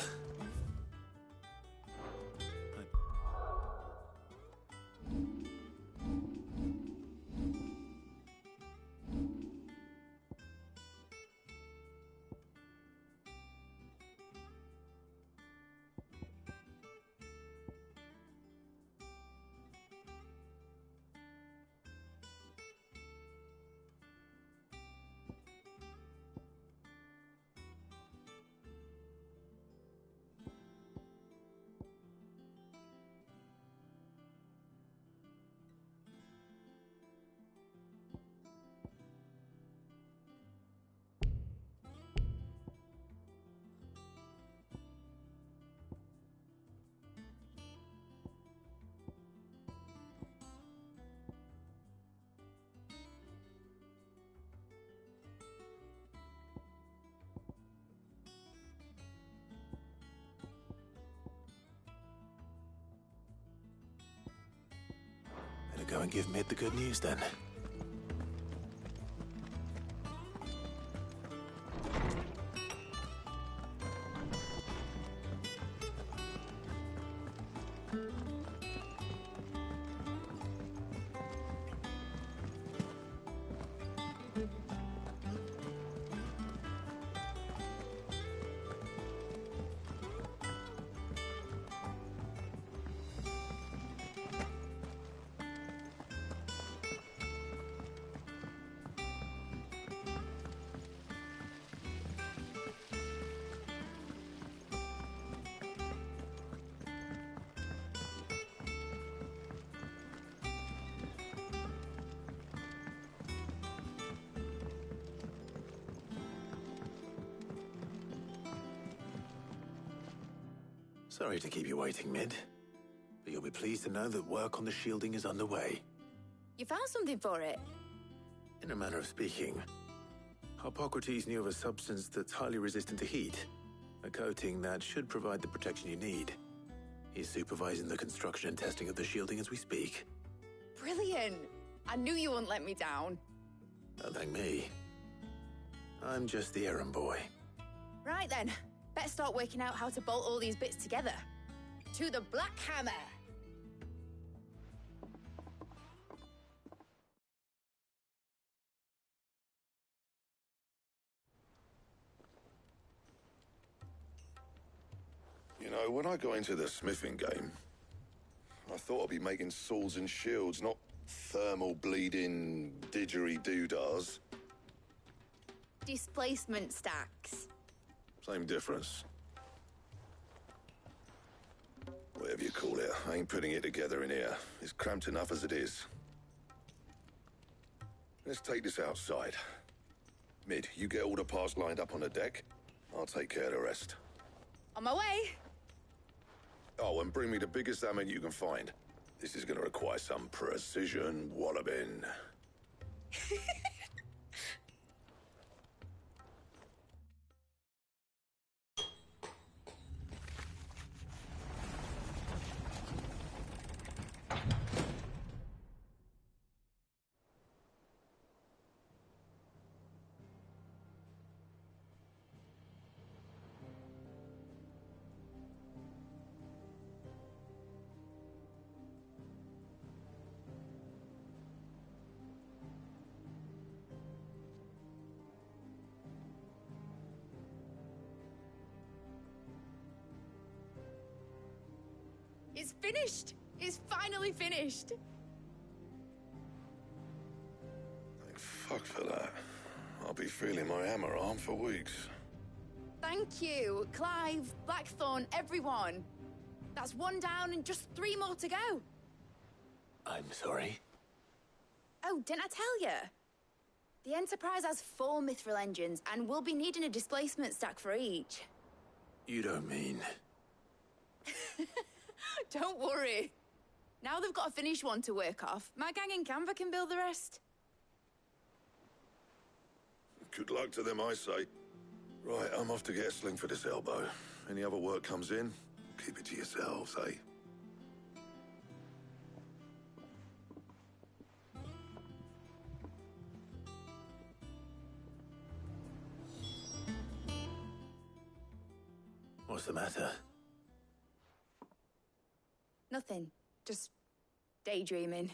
Better go and give Mid the good news then. Sorry to keep you waiting, Mid. But you'll be pleased to know that work on the shielding is underway. You found something for it? In a manner of speaking, Hippocrates knew of a substance that's highly resistant to heat. A coating that should provide the protection you need. He's supervising the construction and testing of the shielding as we speak. Brilliant! I knew you wouldn't let me down. Don't thank me. I'm just the errand boy. Right then. Better start working out how to bolt all these bits together. To the Black Hammer! You know, when I got into the smithing game, I thought I'd be making swords and shields, not thermal bleeding didgeridoo-dahs. Displacement stacks. Same difference. Whatever you call it, I ain't putting it together in here. It's cramped enough as it is. Let's take this outside. Mid, you get all the parts lined up on the deck. I'll take care of the rest. On my way! Oh, and bring me the biggest hammer you can find. This is gonna require some precision walloping. It's finished! It's finally finished! Thank fuck for that. I'll be feeling my hammer arm for weeks. Thank you, Clive, Blackthorn, everyone. That's one down and just 3 more to go. I'm sorry. Oh, didn't I tell you? The Enterprise has 4 mithril engines, and we'll be needing a displacement stack for each. You don't mean... Don't worry. Now they've got a finished one to work off. My gang in Canva can build the rest. Good luck to them, I say. Right, I'm off to get a sling for this elbow. Any other work comes in, keep it to yourselves, eh? What's the matter? Nothing. Just daydreaming.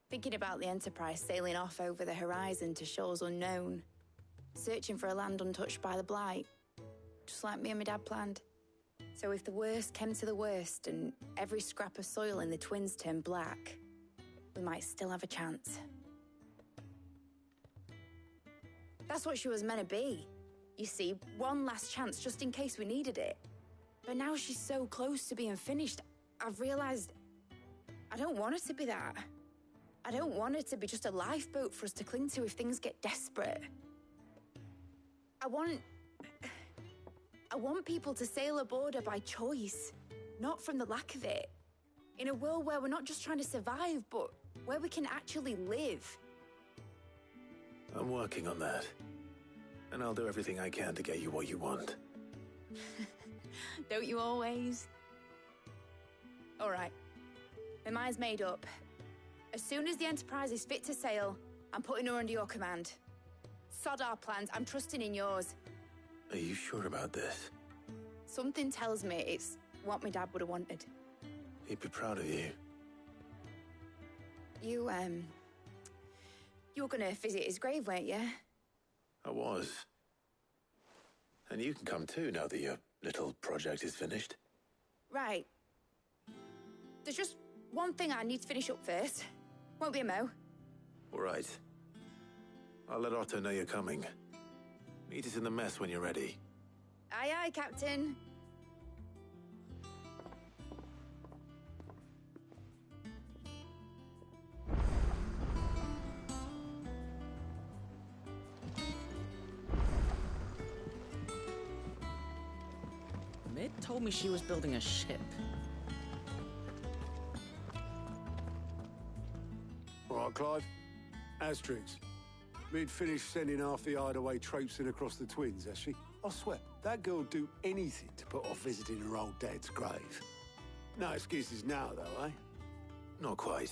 Thinking about the Enterprise sailing off over the horizon to shores unknown, searching for a land untouched by the Blight, just like me and my dad planned. So if the worst came to the worst and every scrap of soil in the Twins turned black, we might still have a chance. That's what she was meant to be. You see, one last chance just in case we needed it. But now she's so close to being finished, I've realized I don't want her to be that. I don't want her to be just a lifeboat for us to cling to if things get desperate. I want people to sail aboard her by choice, not from the lack of it. In a world where we're not just trying to survive, but where we can actually live. I'm working on that. And I'll do everything I can to get you what you want. Don't you always? All right. My mind's made up. As soon as the Enterprise is fit to sail, I'm putting her under your command. Sod our plans, I'm trusting in yours. Are you sure about this? Something tells me it's what my dad would have wanted. He'd be proud of you. You were gonna visit his grave, weren't you? I was. And you can come too now that your little project is finished. Right. There's just one thing I need to finish up first. Won't be a mo. All right. I'll let Otto know you're coming. Meet us in the mess when you're ready. Aye, aye, Captain. Mid told me she was building a ship. All right, Clive. Asterix. We'd finished sending half the hideaway traipsing across the Twins, has she? I swear, that girl'd do anything to put off visiting her old dad's grave. No excuses now, though, eh? Not quite.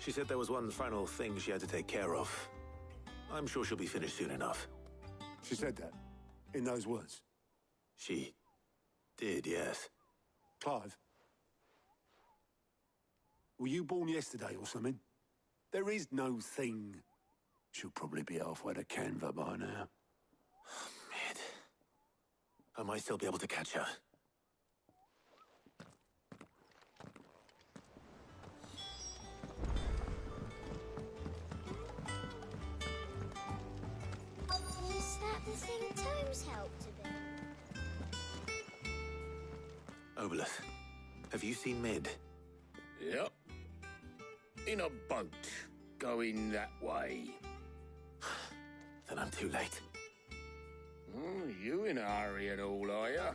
She said there was one final thing she had to take care of. I'm sure she'll be finished soon enough. She said that? In those words? She did, yes. Clive? Were you born yesterday or something? There is no thing. She'll probably be halfway to Canva by now. Mid. I might still be able to catch her. Is that the thing Tomes helped to build? Obolus, have you seen Mid? Yep. In a boat, going that way. Then I'm too late. You in a hurry and all, are ya?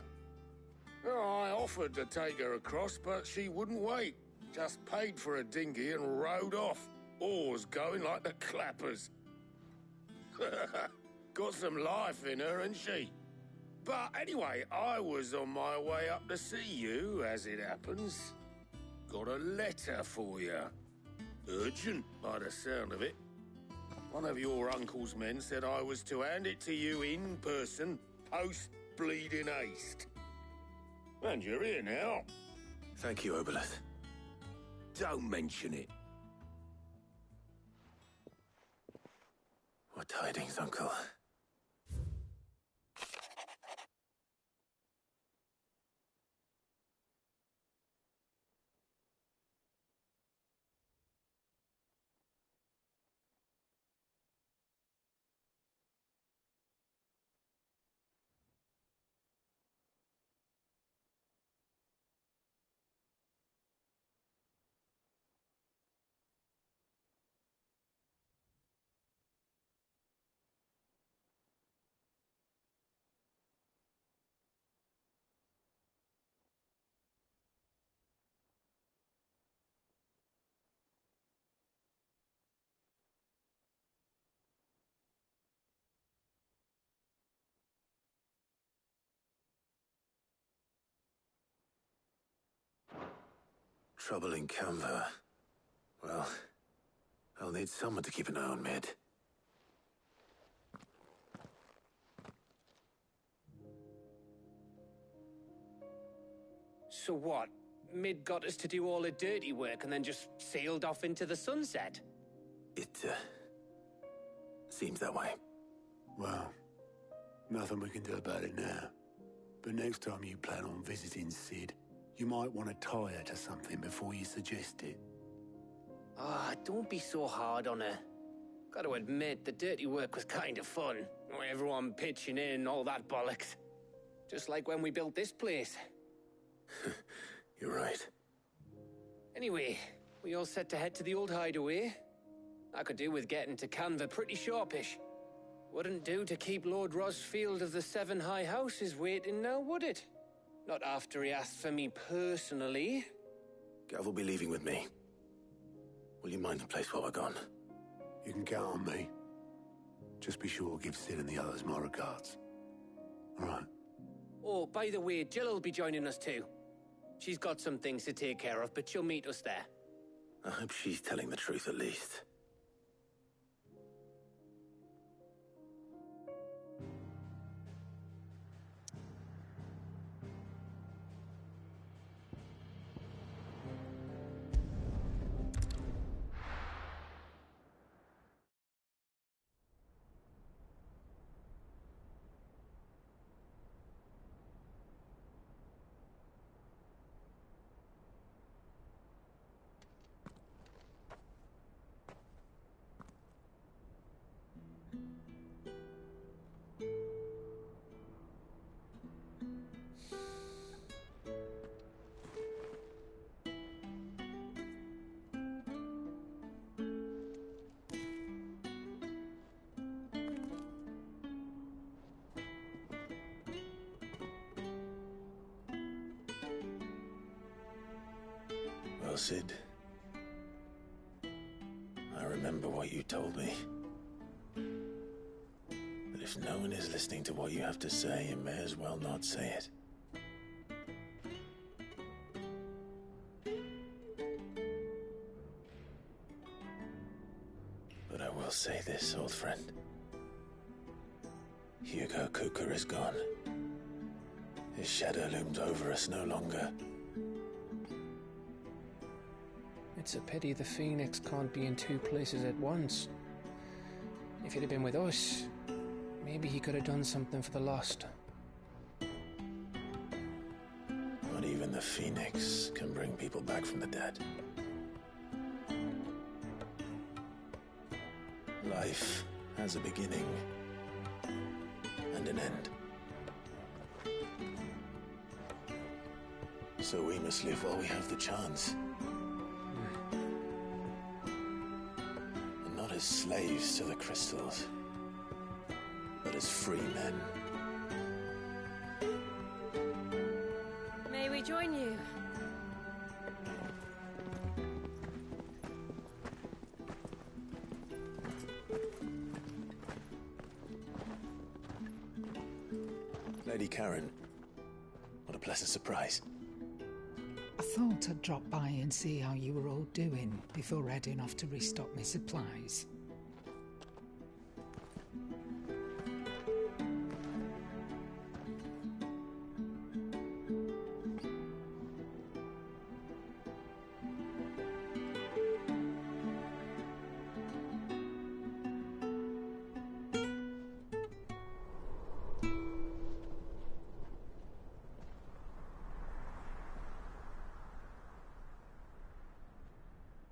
Oh, I offered to take her across, but she wouldn't wait. Just paid for a dinghy and rowed off. Oars going like the clappers. Got some life in her, ain't she? But anyway, I was on my way up to see you, as it happens. Got a letter for you. Urgent, by the sound of it. One of your uncle's men said I was to hand it to you in person, post-bleeding haste. And you're here now. Thank you, Obolus. Don't mention it. What tidings, Uncle? trouble in Canva. Well, I'll need someone to keep an eye on Mid. So what? Mid got us to do all the dirty work and then just sailed off into the sunset? It, seems that way. Well, nothing we can do about it now. But next time you plan on visiting Sid, you might want to tie her to something before you suggest it. Ah, don't be so hard on her. Gotta admit, the dirty work was kind of fun. Everyone pitching in, all that bollocks. Just like when we built this place. You're right. Anyway, we all set to head to the old hideaway. I could do with getting to Canva pretty sharpish. Wouldn't do to keep Lord Rosfield of the Seven High Houses waiting now, would it? Not after he asked for me personally. Gav will be leaving with me. Will you mind the place while we're gone? You can count on me. Just be sure to give Sid and the others my regards. All right. Oh, by the way, Jill will be joining us too. She's got some things to take care of, but she'll meet us there. I hope she's telling the truth at least. Well, Sid, I remember what you told me. But if no one is listening to what you have to say, you may as well not say it. But I will say this, old friend. Hugo Cooker is gone. His shadow looms over us no longer. It's a pity the Phoenix can't be in two places at once. If he'd have been with us, maybe he could have done something for the lost. Not even the Phoenix can bring people back from the dead. Life has a beginning and an end. So we must live while we have the chance. And not as slaves to the crystals, but as free men. May we join you? Lady Karen, what a pleasant surprise. I thought I'd drop by and see how you were all doing before heading off to restock my supplies.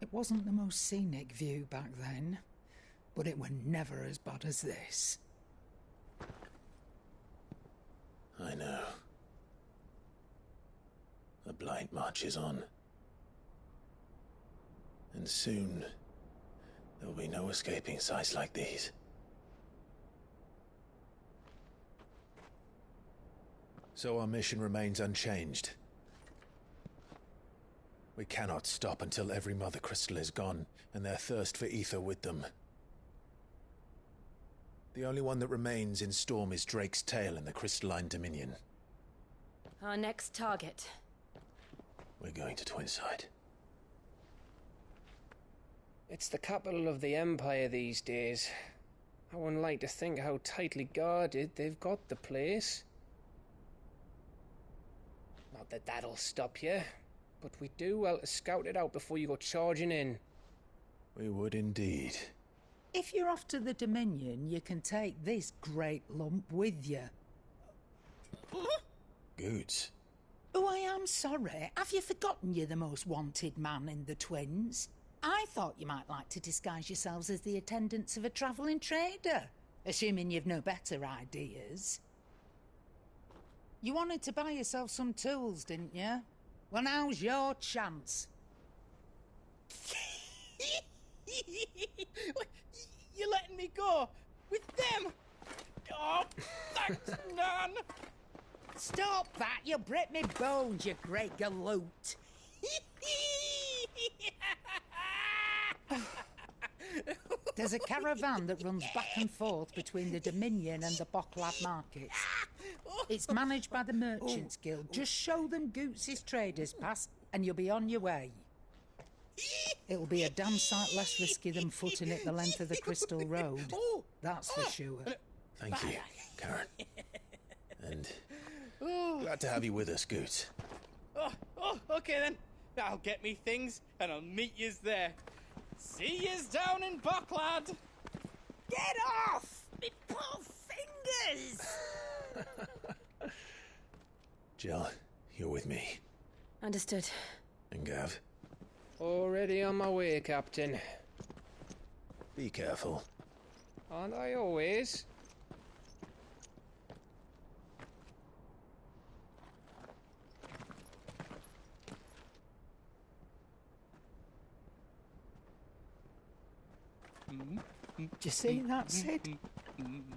It wasn't the most scenic view back then, but it were never as bad as this. I know. The blight marches on. And soon, there will be no escaping sights like these. So our mission remains unchanged. We cannot stop until every Mother Crystal is gone, and their thirst for ether with them. The only one that remains in Storm is Drake's tail in the Crystalline Dominion. Our next target. We're going to Twinside. It's the capital of the Empire these days. I wouldn't like to think how tightly guarded they've got the place. Not that that'll stop you, but we do well to scout it out before you go charging in. We would indeed. If you're off to the Dominion, you can take this great lump with you. Goods. Oh, I am sorry. Have you forgotten you're the most wanted man in the Twins? I thought you might like to disguise yourselves as the attendants of a travelling trader, assuming you've no better ideas. You wanted to buy yourself some tools, didn't you? Well, now's your chance. You're letting me go? With them? Oh, thanks, Nan! Stop that! You'll break me bones, you great galoot! There's a caravan that runs back and forth between the Dominion and the Bocklad markets. It's managed by the Merchants Guild. Just show them Goots' traders pass and you'll be on your way. It'll be a damn sight less risky than footing it the length of the Crystal Road. That's for sure. Thank you, Karen. And glad to have you with us, Goots. Okay then. I'll get me things and I'll meet yous there. See yous down in Bocklad. Get off! Me poor fingers! Jill, you're with me. Understood. And Gav? Already on my way, Captain. Be careful. Aren't I always? Do you see that, Sid?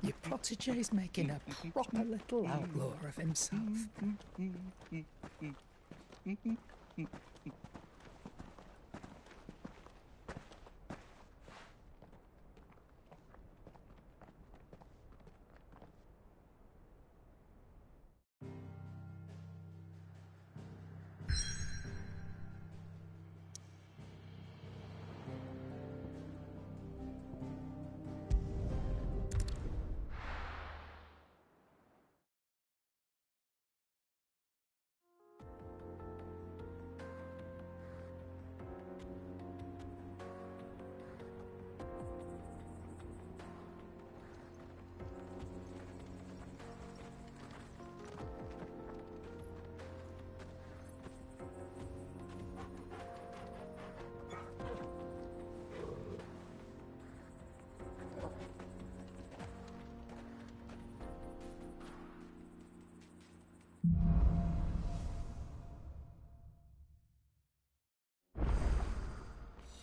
Your protege's making a proper little outlaw of himself.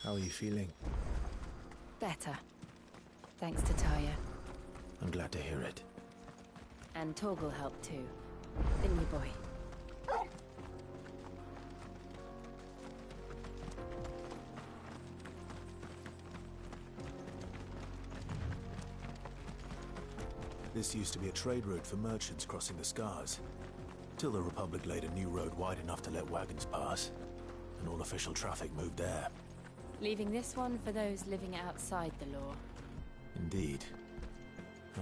How are you feeling? Better. Thanks to Taya. I'm glad to hear it. And Torgal helped too. Didn't you, boy? This used to be a trade route for merchants crossing the Scars, till the Republic laid a new road wide enough to let wagons pass, and all official traffic moved there. Leaving this one for those living outside the law. Indeed.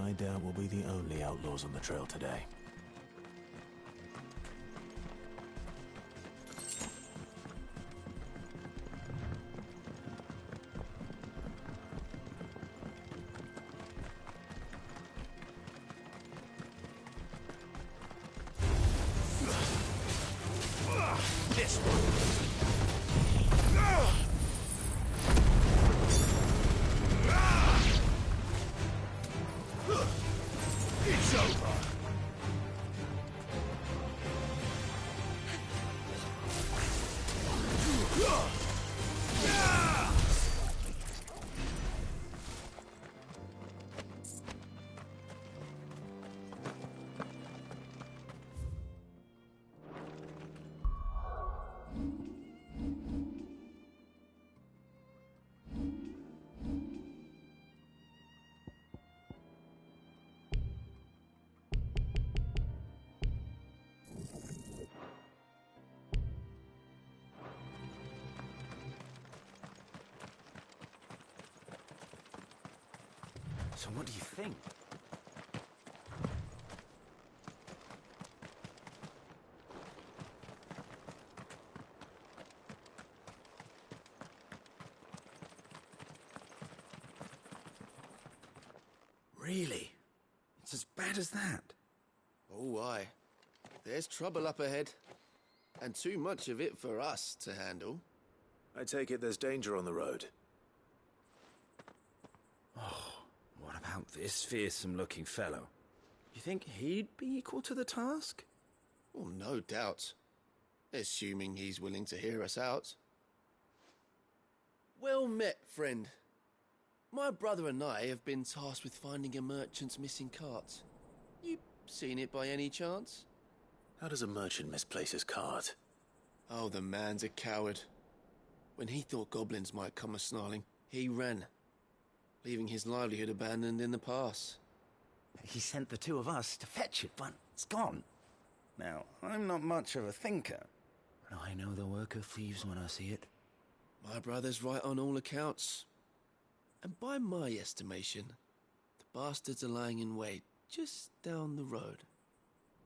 I doubt we'll be the only outlaws on the trail today. This one. It's over. So what do you think? Really? It's as bad as that? Oh, aye. There's trouble up ahead. And too much of it for us to handle. I take it there's danger on the road. Oh, what about this fearsome-looking fellow? You think he'd be equal to the task? Well, no doubt. Assuming he's willing to hear us out. Well met, friend. My brother and I have been tasked with finding a merchant's missing cart. You seen it by any chance? How does a merchant misplace his cart? Oh, the man's a coward. When he thought goblins might come a-snarling, he ran, leaving his livelihood abandoned in the pass. He sent the two of us to fetch it, but it's gone. Now, I'm not much of a thinker, but I know the work of thieves when I see it. My brother's right on all accounts. And by my estimation, the bastards are lying in wait just down the road.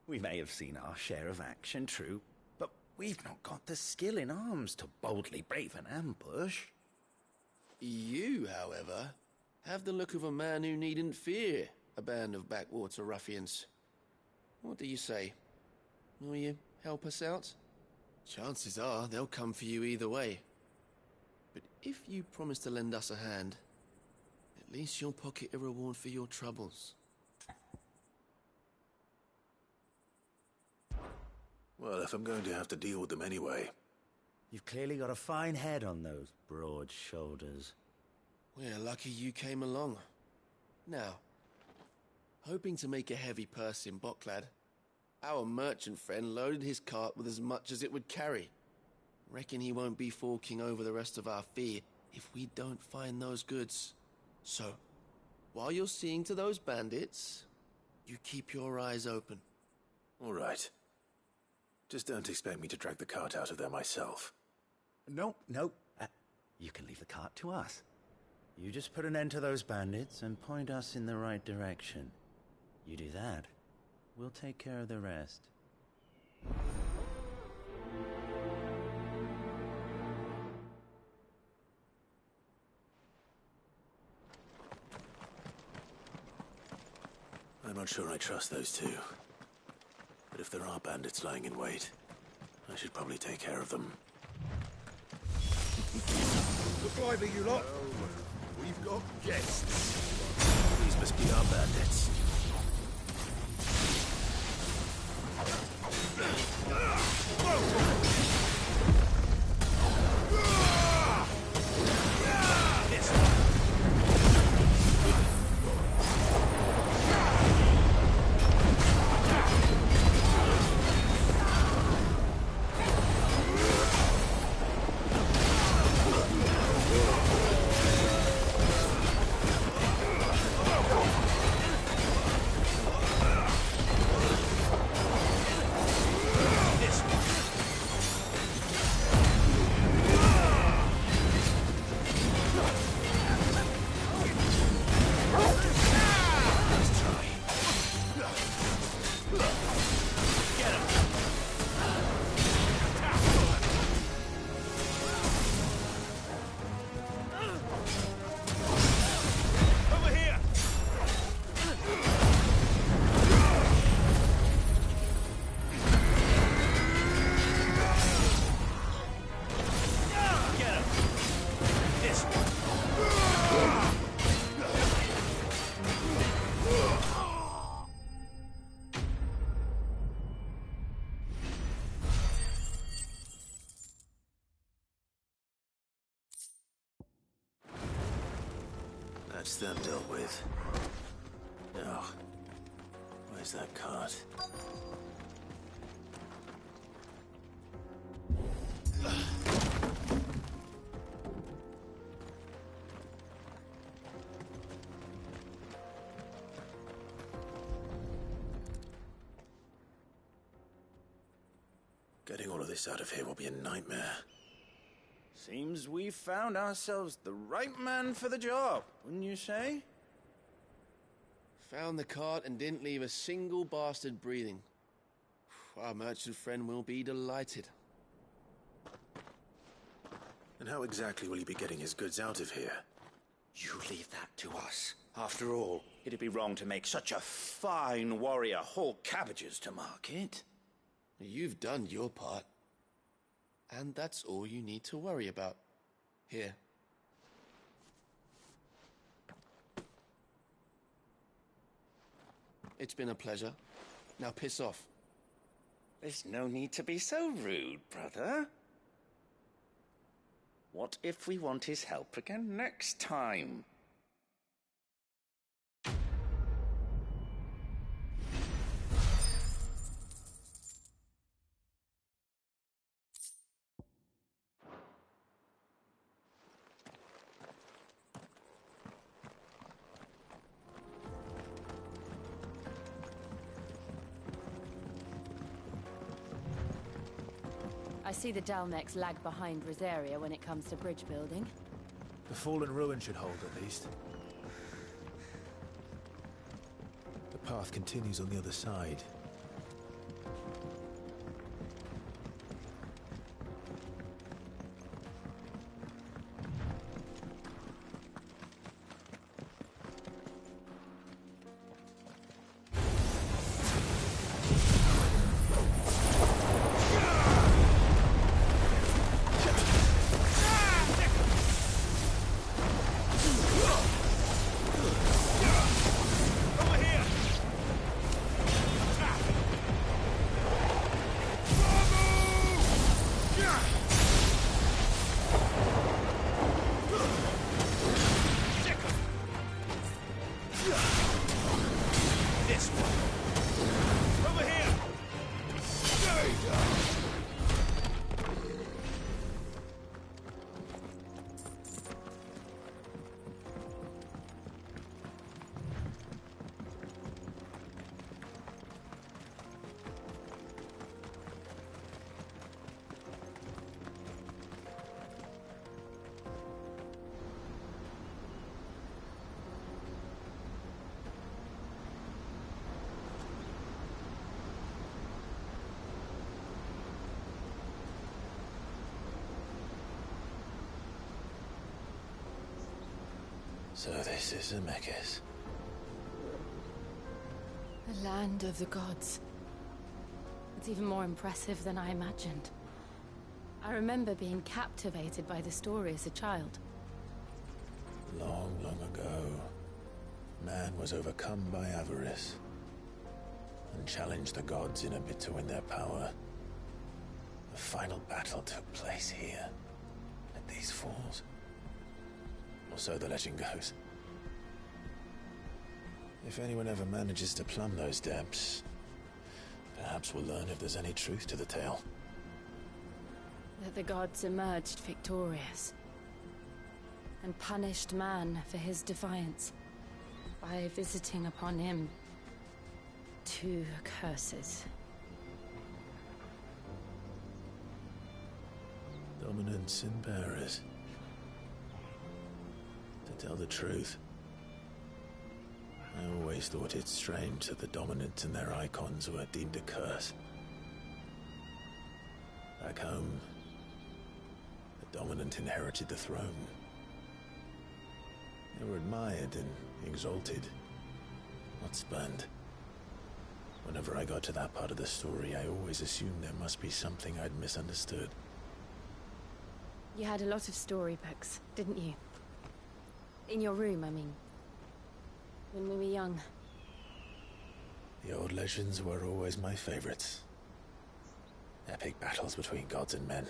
We may have seen our share of action, true, but we've not got the skill in arms to boldly brave an ambush. You, however, have the look of a man who needn't fear a band of backwater ruffians. What do you say? Will you help us out? Chances are they'll come for you either way. But if you promise to lend us a hand, at least you'll pocket a reward for your troubles. Well, if I'm going to have to deal with them anyway. You've clearly got a fine head on those broad shoulders. We're lucky you came along. Now, hoping to make a heavy purse in Boklad, our merchant friend loaded his cart with as much as it would carry. Reckon he won't be forking over the rest of our fee if we don't find those goods. So, while you're seeing to those bandits, you keep your eyes open. All right. Just don't expect me to drag the cart out of there myself. Nope. You can leave the cart to us. You just put an end to those bandits and point us in the right direction. You do that, we'll take care of the rest. I'm not sure I trust those two. But if there are bandits lying in wait, I should probably take care of them. Look lively, you lot. We've got guests. These must be our bandits. That's them dealt with. Now, where's that cart? Getting all of this out of here will be a nightmare. Seems we've found ourselves the right man for the job, wouldn't you say? Found the cart and didn't leave a single bastard breathing. Our merchant friend will be delighted. And how exactly will he be getting his goods out of here? You leave that to us. After all, it'd be wrong to make such a fine warrior haul cabbages to market. You've done your part. And that's all you need to worry about. Here. It's been a pleasure. Now piss off. There's no need to be so rude, brother. What if we want his help again next time? I see the Dalnecs lag behind Rosaria when it comes to bridge building. The fallen ruin should hold, at least. The path continues on the other side. So this is Zemeckis. The land of the gods. It's even more impressive than I imagined. I remember being captivated by the story as a child. Long, long ago, man was overcome by avarice and challenged the gods in a bid to win their power. The final battle took place here, at these falls. Or so the legend goes. If anyone ever manages to plumb those depths, perhaps we'll learn if there's any truth to the tale. That the gods emerged victorious and punished man for his defiance by visiting upon him 2 curses. Dominance and bearers. To tell the truth, I always thought it strange that the dominant and their icons were deemed a curse. Back home, the dominant inherited the throne. They were admired and exalted, not spurned. Whenever I got to that part of the story, I always assumed there must be something I'd misunderstood. You had a lot of storybooks, didn't you? In your room, I mean. When we were young. The old legends were always my favorites. Epic battles between gods and men.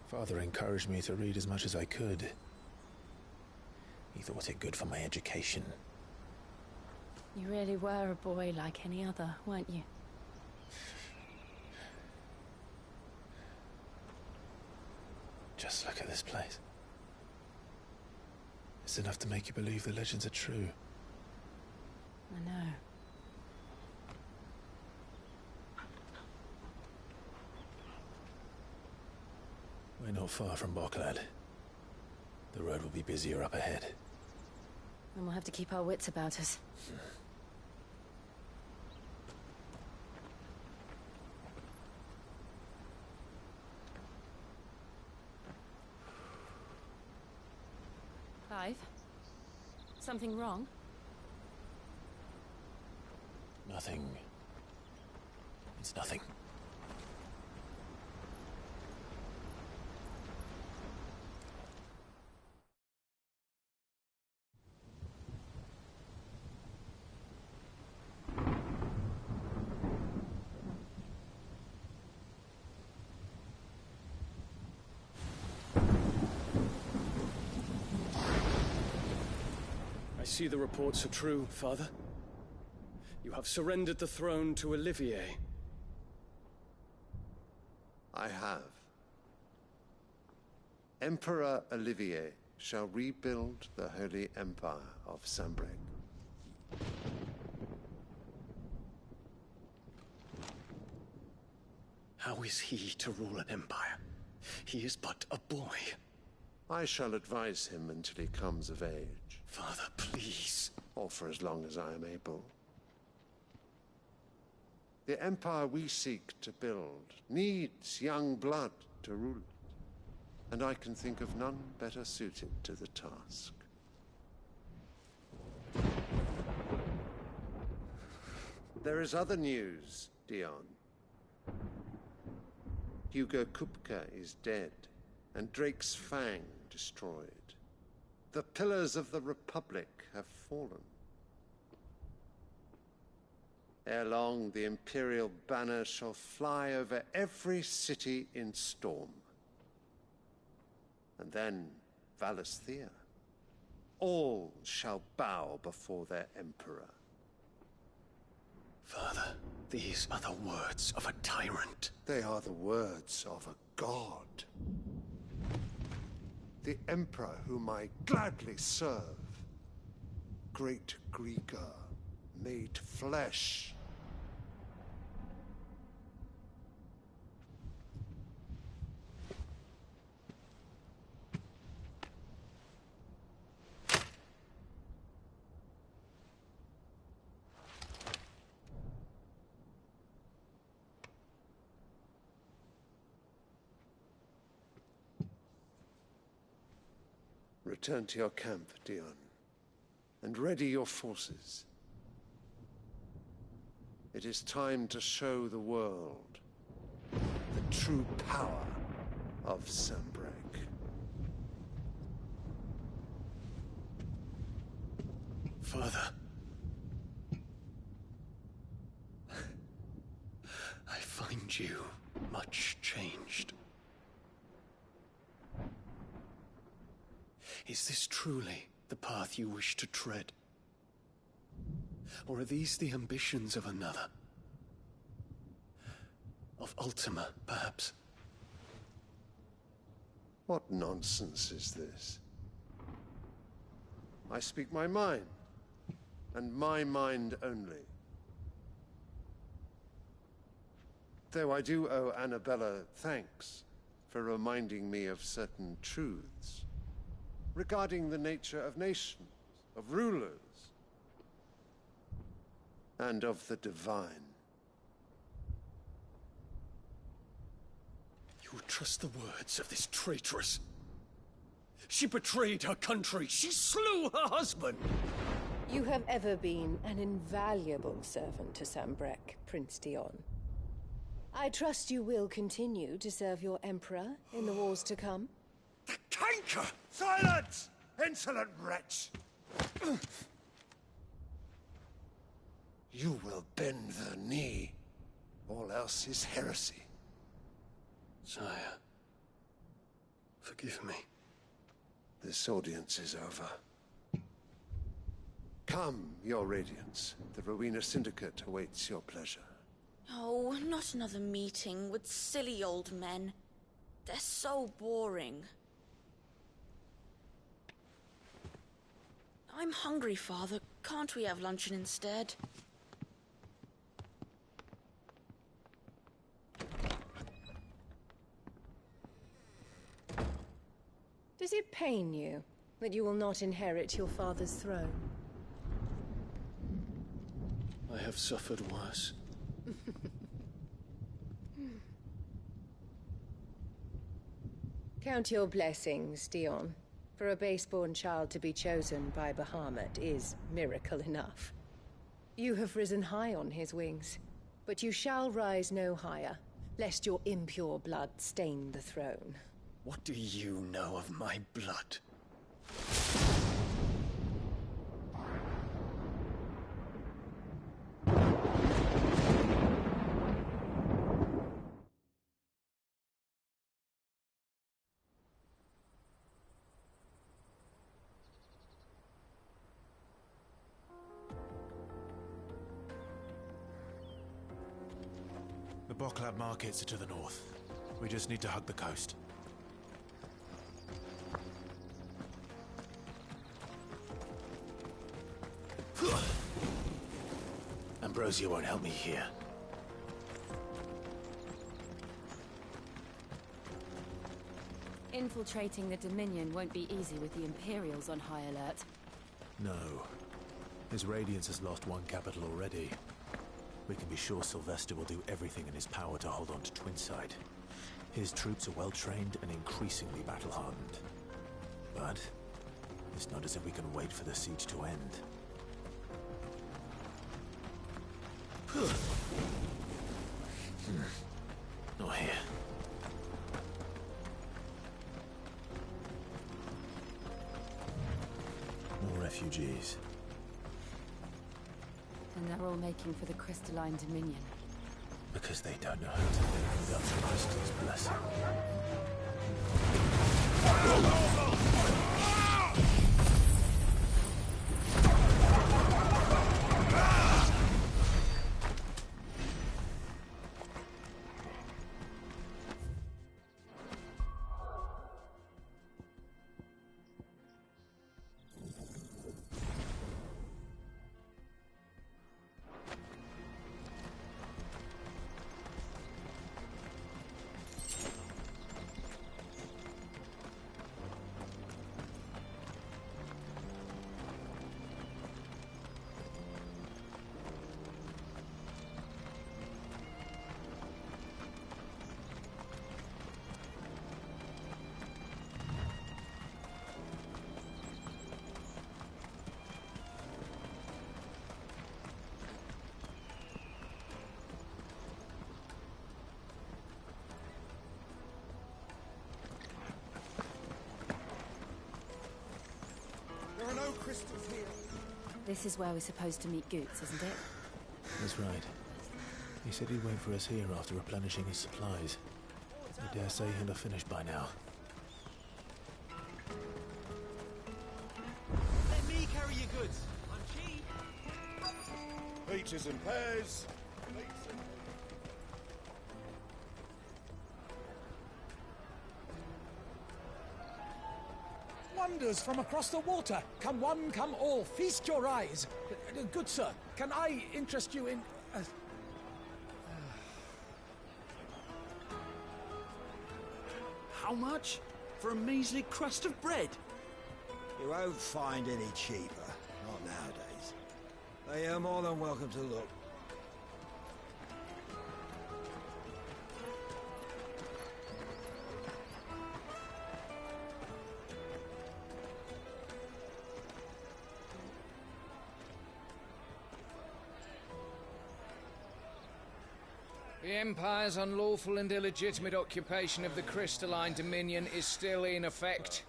Father encouraged me to read as much as I could. He thought it good for my education. You really were a boy like any other, weren't you? Just look at this place. It's enough to make you believe the legends are true. I know. We're not far from Boklad. The road will be busier up ahead. And we'll have to keep our wits about us. Clive? Something wrong? Nothing. It's nothing. I see the reports are true, Father. You have surrendered the throne to Olivier. I have. Emperor Olivier shall rebuild the Holy Empire of Sanbreque. How is he to rule an empire? He is but a boy. I shall advise him until he comes of age. Father, please. Or for as long as I am able. The empire we seek to build needs young blood to rule it, and I can think of none better suited to the task. There is other news, Dion. Hugo Kupka is dead, and Drake's Fang destroyed. The pillars of the Republic have fallen. Ere long, the Imperial banner shall fly over every city in Storm. And then, Valisthea. All shall bow before their Emperor. Father, these are the words of a tyrant. They are the words of a god. The Emperor whom I gladly serve. Great Greeker, made flesh. Return to your camp, Dion, and ready your forces. It is time to show the world the true power of Sanbreque. Father. I find you much changed. Is this truly the path you wish to tread? Or are these the ambitions of another? Of Ultima, perhaps? What nonsense is this? I speak my mind, and my mind only. Though I do owe Annabella thanks for reminding me of certain truths regarding the nature of nations, of rulers, and of the divine. You would trust the words of this traitress? She betrayed her country. She slew her husband. You have ever been an invaluable servant to Sanbreque, Prince Dion. I trust you will continue to serve your Emperor in the wars to come. The canker! Silence! Insolent wretch! You will bend the knee. All else is heresy. Sire, forgive me. This audience is over. Come, your Radiance. The Rowena Syndicate awaits your pleasure. Oh, not another meeting with silly old men. They're so boring. I'm hungry, Father. Can't we have luncheon instead? Does it pain you that you will not inherit your father's throne. I have suffered worse. Count your blessings, Dion. For a base-born child to be chosen by Bahamut is miracle enough. You have risen high on his wings, but you shall rise no higher, lest your impure blood stain the throne. What do you know of my blood? The Boklab markets are to the north. We just need to hug the coast. Ambrosia won't help me here. Infiltrating the Dominion won't be easy with the Imperials on high alert. No. His Radiance has lost one capital already. We can be sure Sylvester will do everything in his power to hold on to Twinside. His troops are well-trained and increasingly battle-hardened. But it's not as if we can wait for the siege to end. Not here. More refugees. And they're all making for the Crystalline Dominion. Because they don't know how to live without the Crystal's blessing. There are no crystals here. This is where we're supposed to meet Goots, isn't it? That's right. He said he'd wait for us here after replenishing his supplies. I dare say he'll have finished by now. Let me carry your goods. I'm cheap. Peaches and pears. Wonders from across the water. Come one, come all. Feast your eyes. Good sir, can I interest you in... How much? For a measly crust of bread? You won't find any cheaper. Not nowadays. They are more than welcome to look. The Empire's unlawful and illegitimate occupation of the Crystalline Dominion is still in effect.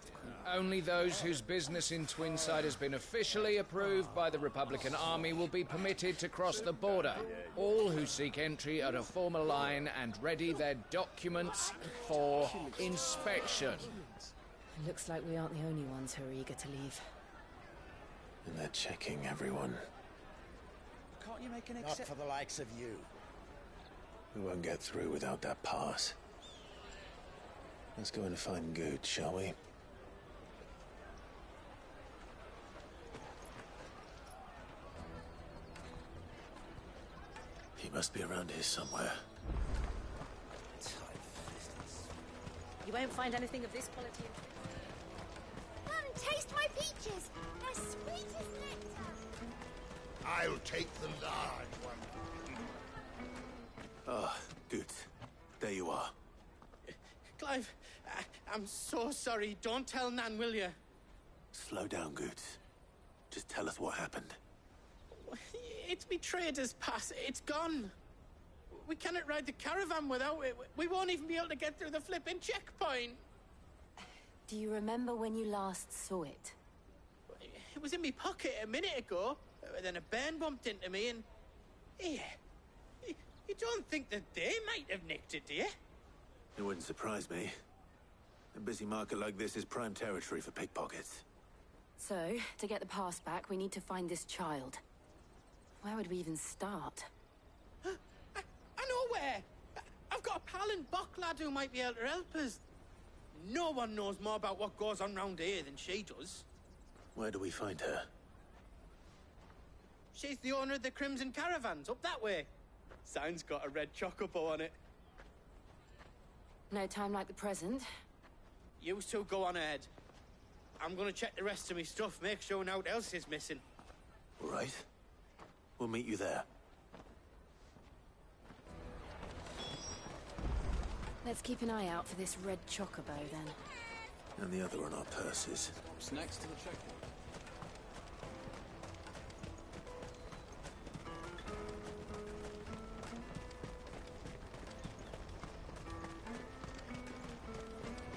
Only those whose business in Twinside has been officially approved by the Republican Army will be permitted to cross the border. All who seek entry are to form a line and ready their documents for inspection. It looks like we aren't the only ones who are eager to leave. And they're checking everyone. Can't you make an Not for the likes of you. We won't get through without that pass. Let's go and find Good, shall we? He must be around here somewhere. You won't find anything of this quality in... taste my peaches. They're sweet as nectar. I'll take the large one. Ah, good. There you are. Clive, I'm so sorry. Don't tell Nan, will you? Slow down, Goots. Just tell us what happened. It's me trader's pass. It's gone. We cannot ride the caravan without it. We won't even be able to get through the flipping checkpoint. Do you remember when you last saw it? It was in my pocket a minute ago. Then a bairn bumped into me and... Here. You don't think that they might have nicked it, do you? It wouldn't surprise me. A busy market like this is prime territory for pickpockets. So, to get the pass back, we need to find this child. Where would we even start? I know where! I've got a pal in Bocklad who might be able to help us. No one knows more about what goes on round here than she does. Where do we find her? She's the owner of the Crimson Caravans, up that way. Sign's got a red chocobo on it. No time like the present. You two go on ahead. I'm gonna check the rest of my stuff, make sure naught else is missing. All right. We'll meet you there. Let's keep an eye out for this red chocobo, then. And the other on our purses. What's next to the checkpoint?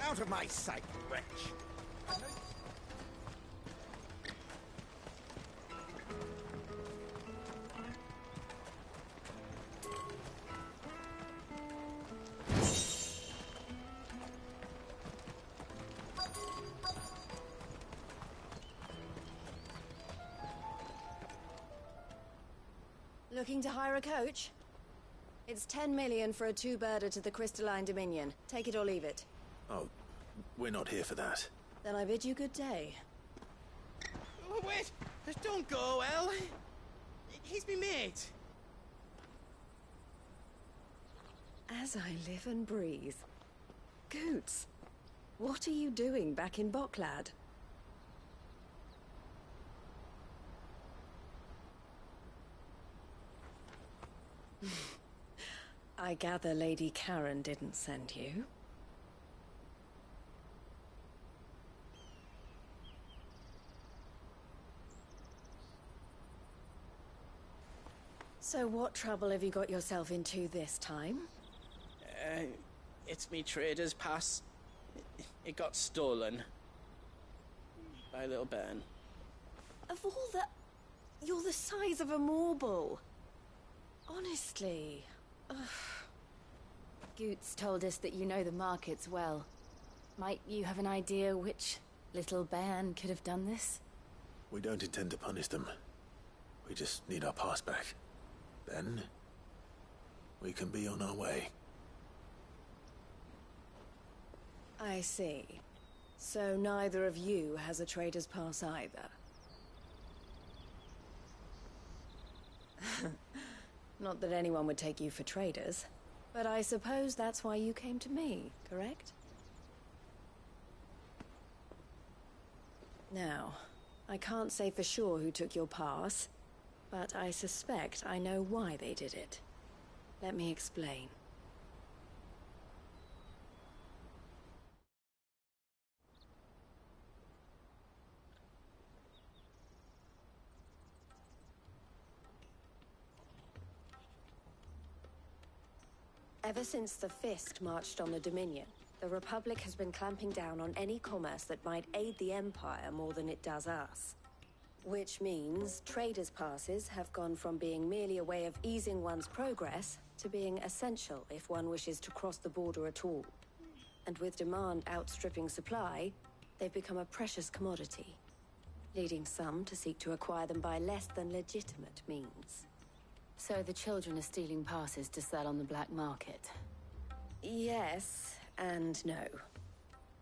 Out of my sight, wretch! Looking to hire a coach? It's 10 million for a two-birder to the Crystalline Dominion. Take it or leave it. Oh, we're not here for that. Then I bid you good day. Oh, wait! Don't go, El. He's me mate. As I live and breathe. Goots, what are you doing back in Bocklad? I gather Lady Karen didn't send you. So what trouble have you got yourself into this time? It's me trader's pass. It got stolen. By a little bairn. Of all the... You're the size of a marble. Honestly. Ugh. Goots told us that you know the markets well. Might you have an idea which little bairn could have done this? We don't intend to punish them. We just need our pass back. Then, we can be on our way. I see. So neither of you has a trader's pass either. Not that anyone would take you for traders, but I suppose that's why you came to me, correct? Now, I can't say for sure who took your pass, but I suspect I know why they did it. Let me explain. Ever since the Fist marched on the Dominion, the Republic has been clamping down on any commerce that might aid the Empire more than it does us. Which means traders' passes have gone from being merely a way of easing one's progress to being essential if one wishes to cross the border at all. And with demand outstripping supply, they've become a precious commodity, leading some to seek to acquire them by less than legitimate means. So the children are stealing passes to sell on the black market? Yes and no.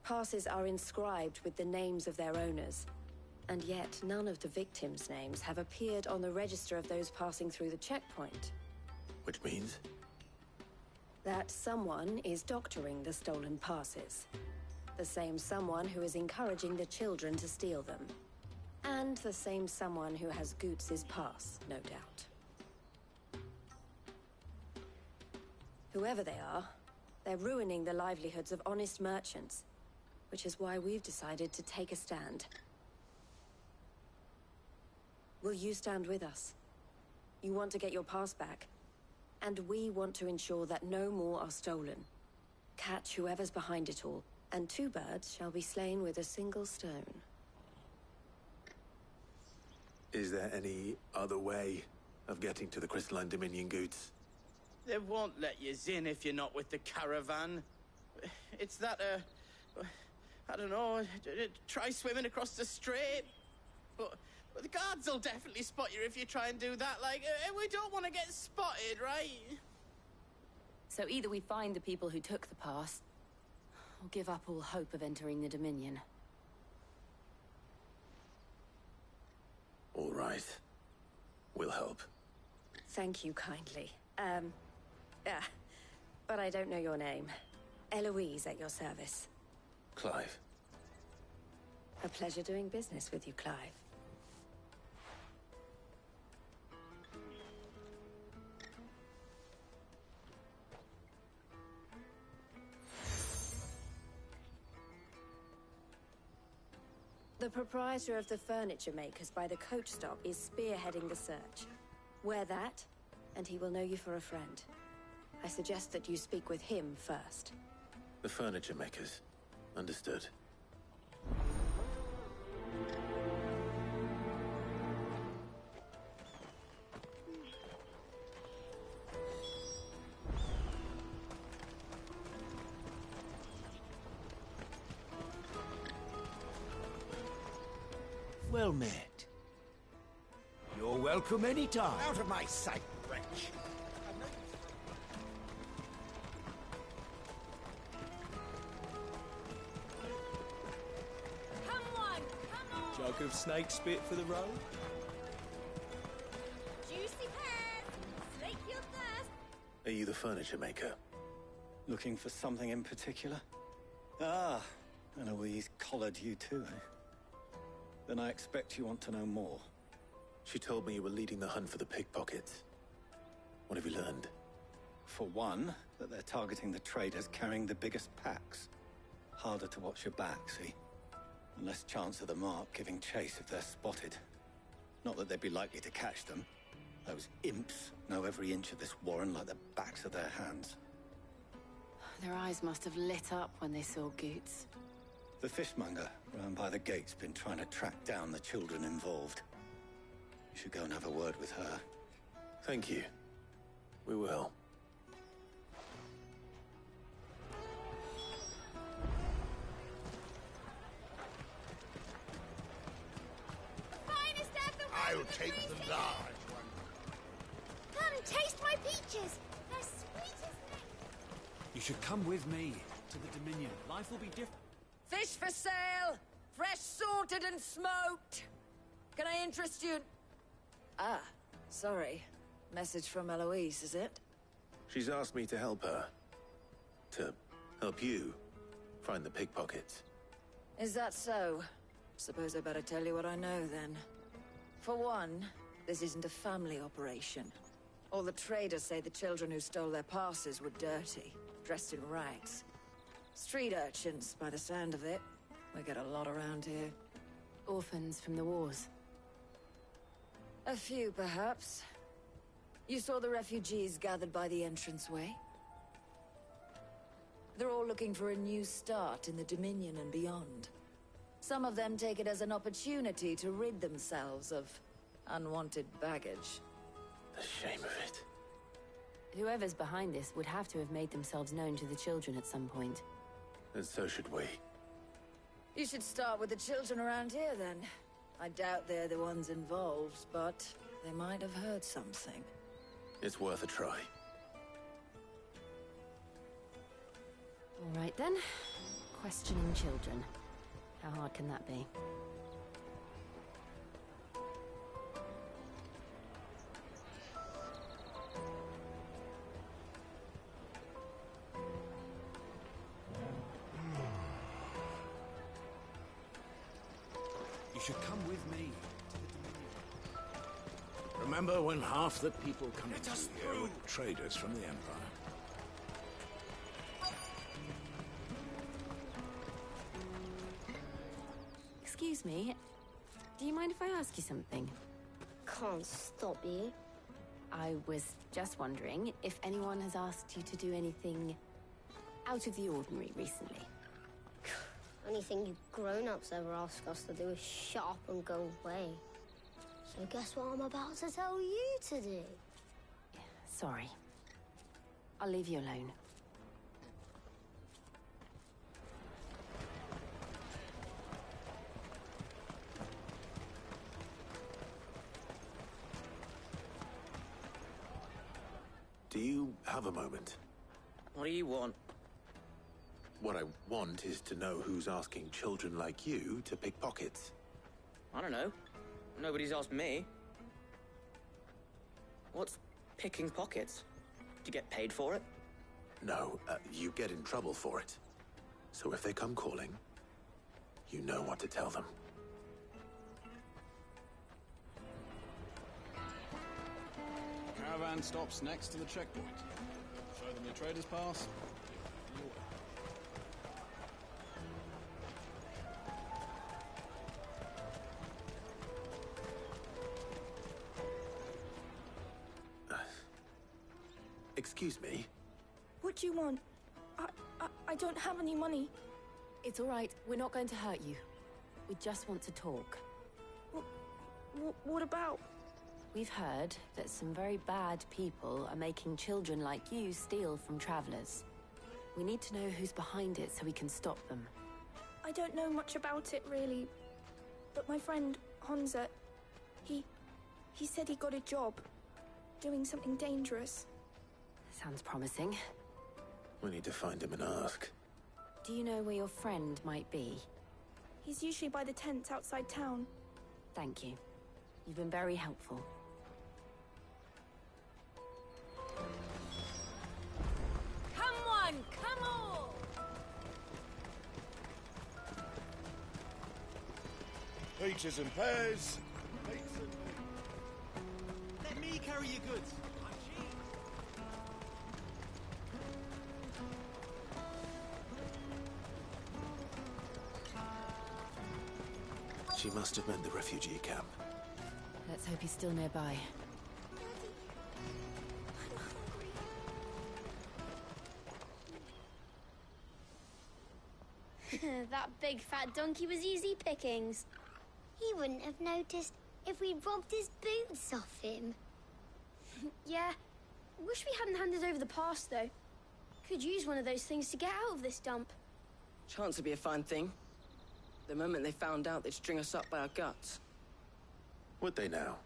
Passes are inscribed with the names of their owners, and yet none of the victims' names have appeared on the register of those passing through the checkpoint. Which means? That someone is doctoring the stolen passes. The same someone who is encouraging the children to steal them. And the same someone who has Goots' pass, no doubt. Whoever they are, they're ruining the livelihoods of honest merchants, which is why we've decided to take a stand. Will you stand with us? You want to get your pass back, and we want to ensure that no more are stolen. Catch whoever's behind it all, and 2 birds shall be slain with a single stone. Is there any other way of getting to the Crystalline Dominion, Goots? They won't let you in if you're not with the caravan. It's that, I don't know, try swimming across the strait. But the guards will definitely spot you if you try and do that. Like, we don't want to get spotted, right? So either we find the people who took the pass, or give up all hope of entering the Dominion. All right. We'll help. Thank you kindly. But I don't know your name. Eloise at your service. Clive. A pleasure doing business with you, Clive. The proprietor of the furniture makers by the coach stop is spearheading the search. Wear that, and he will know you for a friend. I suggest that you speak with him first. The furniture makers. Understood. Well met. You're welcome anytime. Out of my sight, wretch! Come on, come on! Jug of snake spit for the road? Juicy pears! Slake your thirst! Are you the furniture maker? Looking for something in particular? Ah, Eloise collared you too, eh? Then I expect you want to know more. She told me you were leading the hunt for the pickpockets. What have you learned? For one, that they're targeting the traders carrying the biggest packs. Harder to watch your back, see? And less chance of the mark giving chase if they're spotted. Not that they'd be likely to catch them. Those imps know every inch of this warren like the backs of their hands. Their eyes must have lit up when they saw Goots. The fishmonger round by the gate's been trying to track down the children involved. You should go and have a word with her. Thank you. We will. Finest of the I'll take the large one. Come, taste my peaches! They're sweet as nectar. You should come with me to the Dominion. Life will be different. Fish for sale! Fresh sorted and smoked! Can I interest you? Ah, sorry. Message from Eloise, is it? She's asked me to help her. To help you find the pickpockets. Is that so? Suppose I better tell you what I know, then. For one, this isn't a family operation. All the traders say the children who stole their passes were dirty, dressed in rags. Street urchins, by the sound of it. We get a lot around here. Orphans from the wars. A few, perhaps. You saw the refugees gathered by the entranceway? They're all looking for a new start in the Dominion and beyond. Some of them take it as an opportunity to rid themselves of unwanted baggage. The shame of it. Whoever's behind this would have to have made themselves known to the children at some point. And so should we. You should start with the children around here, then. I doubt they're the ones involved, but they might have heard something. It's worth a try. All right, then. Questioning children. How hard can that be? should come with me to the Dominion. Remember when half the people coming Let us through here were traders from the Empire? Excuse me. Do you mind if I ask you something? Can't stop you. I was just wondering if anyone has asked you to do anything out of the ordinary recently. Anything you grown-ups ever ask us to do is shut up and go away. So guess what I'm about to tell you to do? Sorry. I'll leave you alone. Do you have a moment? What do you want? What I want is to know who's asking children like you to pick pockets. I don't know. Nobody's asked me. What's picking pockets? Do you get paid for it? No, you get in trouble for it. So if they come calling, you know what to tell them. Caravan stops next to the checkpoint. Show them your trader's pass. Excuse me? What do you want? I don't have any money. It's all right. We're not going to hurt you. We just want to talk. What about? We've heard that some very bad people are making children like you steal from travelers. We need to know who's behind it so we can stop them. I don't know much about it, really. But my friend, Honza, he said he got a job. Doing something dangerous. Sounds promising. We need to find him and ask. Do you know where your friend might be? He's usually by the tents outside town. Thank you. You've been very helpful. Come on, come on! Peaches and pears. Let me carry your goods. I'm cheap. She must have meant the refugee camp. Let's hope he's still nearby. That big fat donkey was easy pickings. He wouldn't have noticed if we'd robbed his boots off him. Yeah. Wish we hadn't handed over the pass, though. Could use one of those things to get out of this dump. Chance would be a fine thing. The moment they found out, they'd string us up by our guts. Would they now?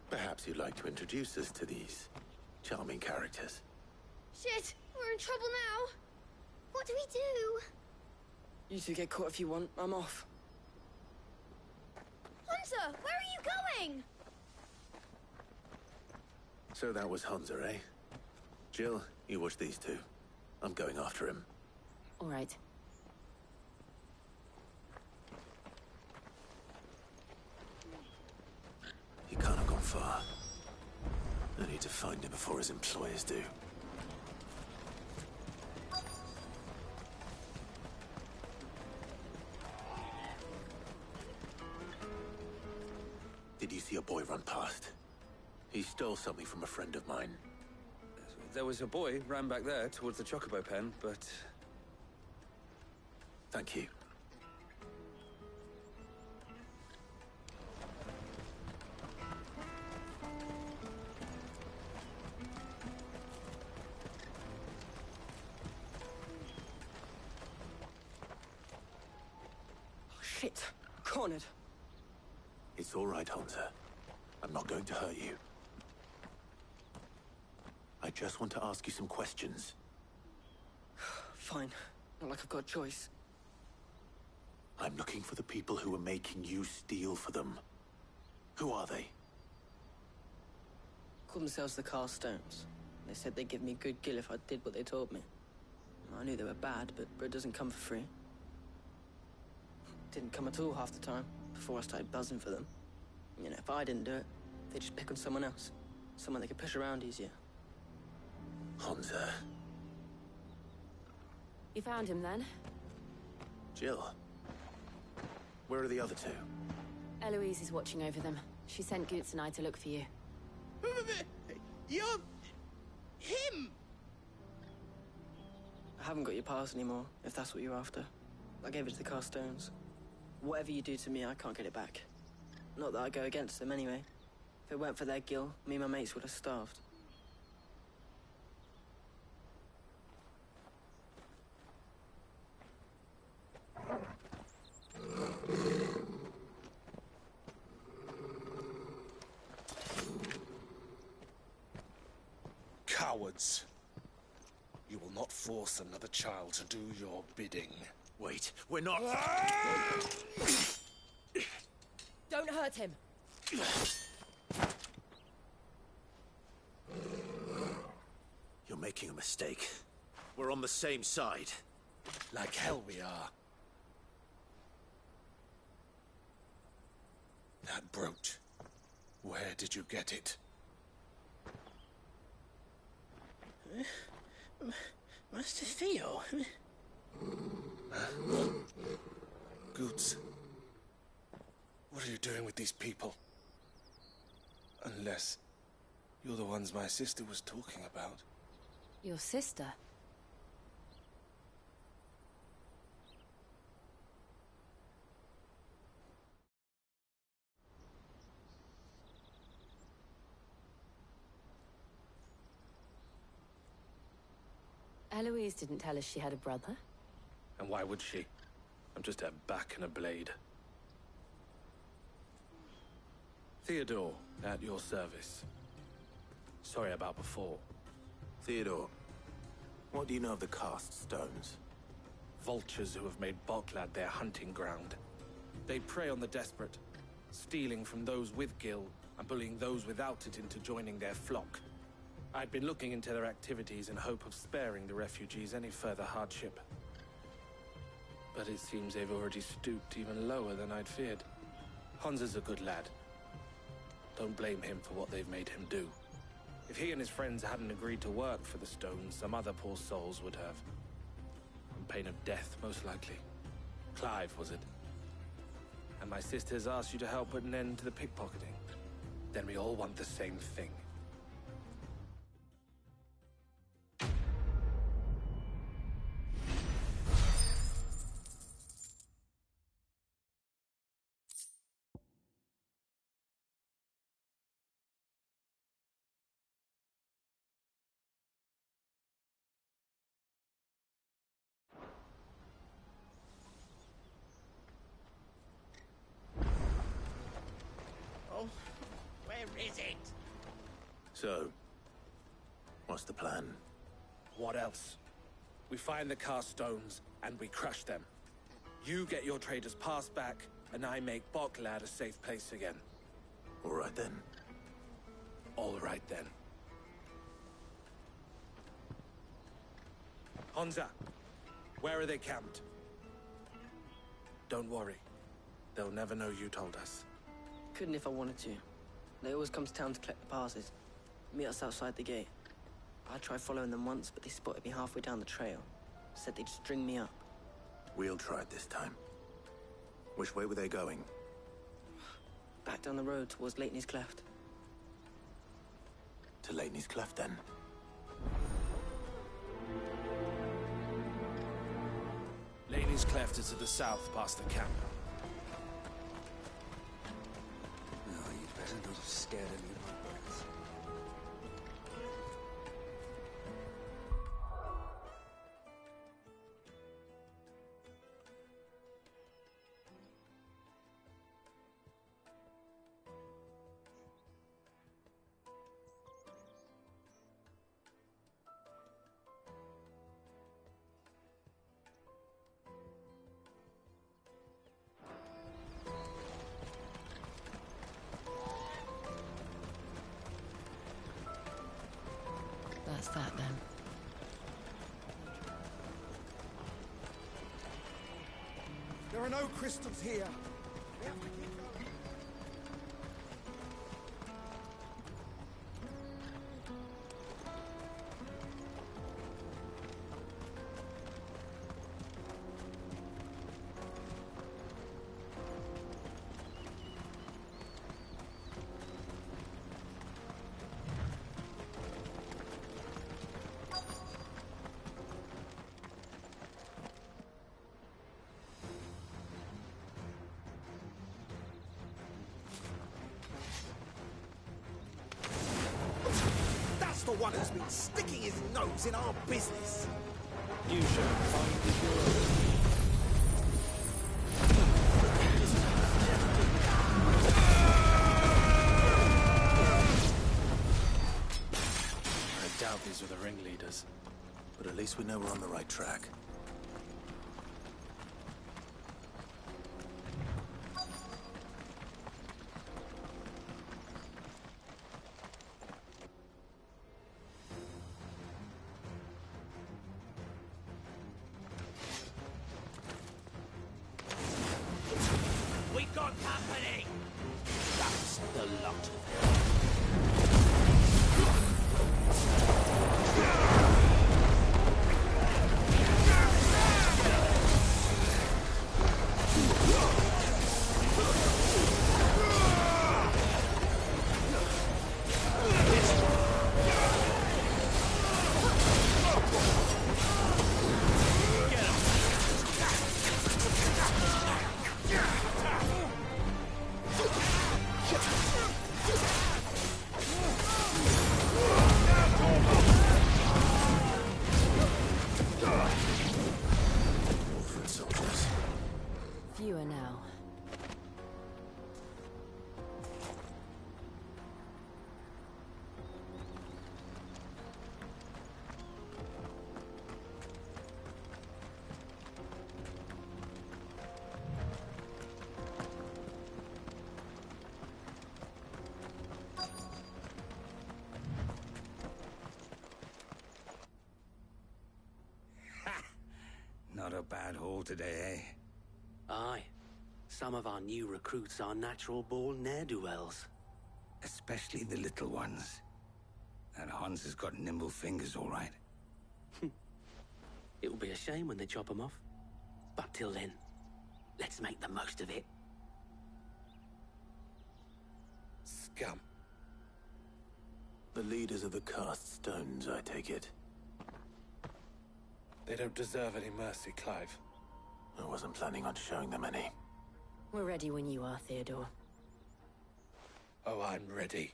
Perhaps you'd like to introduce us to these charming characters. Shit! We're in trouble now! What do we do? You two get caught if you want. I'm off. Hunter, where are you going? So that was Hunter, eh? Jill, you watch these two. I'm going after him. All right. He can't have gone far. I need to find him before his employers do. Did you see a boy run past? He stole something from a friend of mine. There was a boy ran back there towards the Chocobo pen, but... Thank you. Shit. Cornered. It's all right, Hunter. I'm not going to hurt you. I just want to ask you some questions. Fine. Not like I've got a choice. I'm looking for the people who are making you steal for them. Who are they? Call themselves the Carstones. They said they'd give me good gill if I did what they told me. I knew they were bad, but bread doesn't come for free. Didn't come at all half the time. before I started buzzing for them. You know, if I didn't do it, they'd just pick on someone else. Someone they could push around easier. Hansa. You found him then? Jill. Where are the other two? Eloise is watching over them. She sent Goots and I to look for you. You're... him! I haven't got your pass anymore, if that's what you're after. I gave it to the Carstones. Whatever you do to me, I can't get it back. Not that I go against them anyway. If it weren't for their guild, me and my mates would have starved. Cowards. You will not force another child to do your bidding. Wait, we're not... Don't hurt him. You're making a mistake. We're on the same side. Like hell we are. That brooch. Where did you get it? Master Theo? Goots. What are you doing with these people? Unless you're the ones my sister was talking about. Your sister? Eloise didn't tell us she had a brother. And why would she? I'm just a back and a blade. Theodore, at your service. Sorry about before. Theodore, what do you know of the cast stones? Vultures who have made Boklad their hunting ground. They prey on the desperate, stealing from those with gil and bullying those without it into joining their flock. I'd been looking into their activities in hope of sparing the refugees any further hardship. But it seems they've already stooped even lower than I'd feared. Hansa's a good lad. Don't blame him for what they've made him do. If he and his friends hadn't agreed to work for the stones, some other poor souls would have. On pain of death, most likely. Clive, was it? And my sisters asked you to help put an end to the pickpocketing. Then we all want the same thing. Where is it? So, what's the plan? What else? We find the cast stones, and we crush them. You get your traders passed back, and I make Boklad a safe place again. All right then. All right then. Hansa, where are they camped? Don't worry. They'll never know you told us. Couldn't if I wanted to. They always come to town to collect the passes. Meet us outside the gate. I tried following them once, but they spotted me halfway down the trail. Said they'd string me up. We'll try it this time. Which way were they going? Back down the road towards Leitney's Cleft. To Leitney's Cleft, then? Leitney's Cleft is to the south, past the camp. No, you'd better not have scared any of my brothers. That's that then. There are no crystals here. The one who's been sticking his nose in our business. You shall find the world. I doubt these are the ringleaders. But at least we know we're on the right track. Fewer now. Not a bad haul today, eh? Aye. Some of our new recruits are natural-born ne'er-do-wells. Especially the little ones. That Hans has got nimble fingers, all right. It will be a shame when they chop them off. But till then, let's make the most of it. Scum. The leaders of the cast stones, I take it. They don't deserve any mercy, Clive. I wasn't planning on showing them any. We're ready when you are, Theodore. Oh, I'm ready.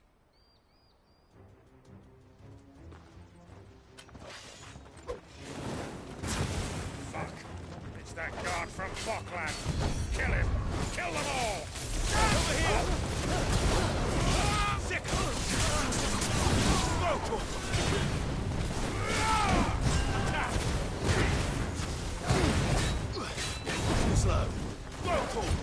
Fuck! It's that guard from Falkland! Kill him! Kill them all! Over here! Sick! Go to him! Slow. Go to him!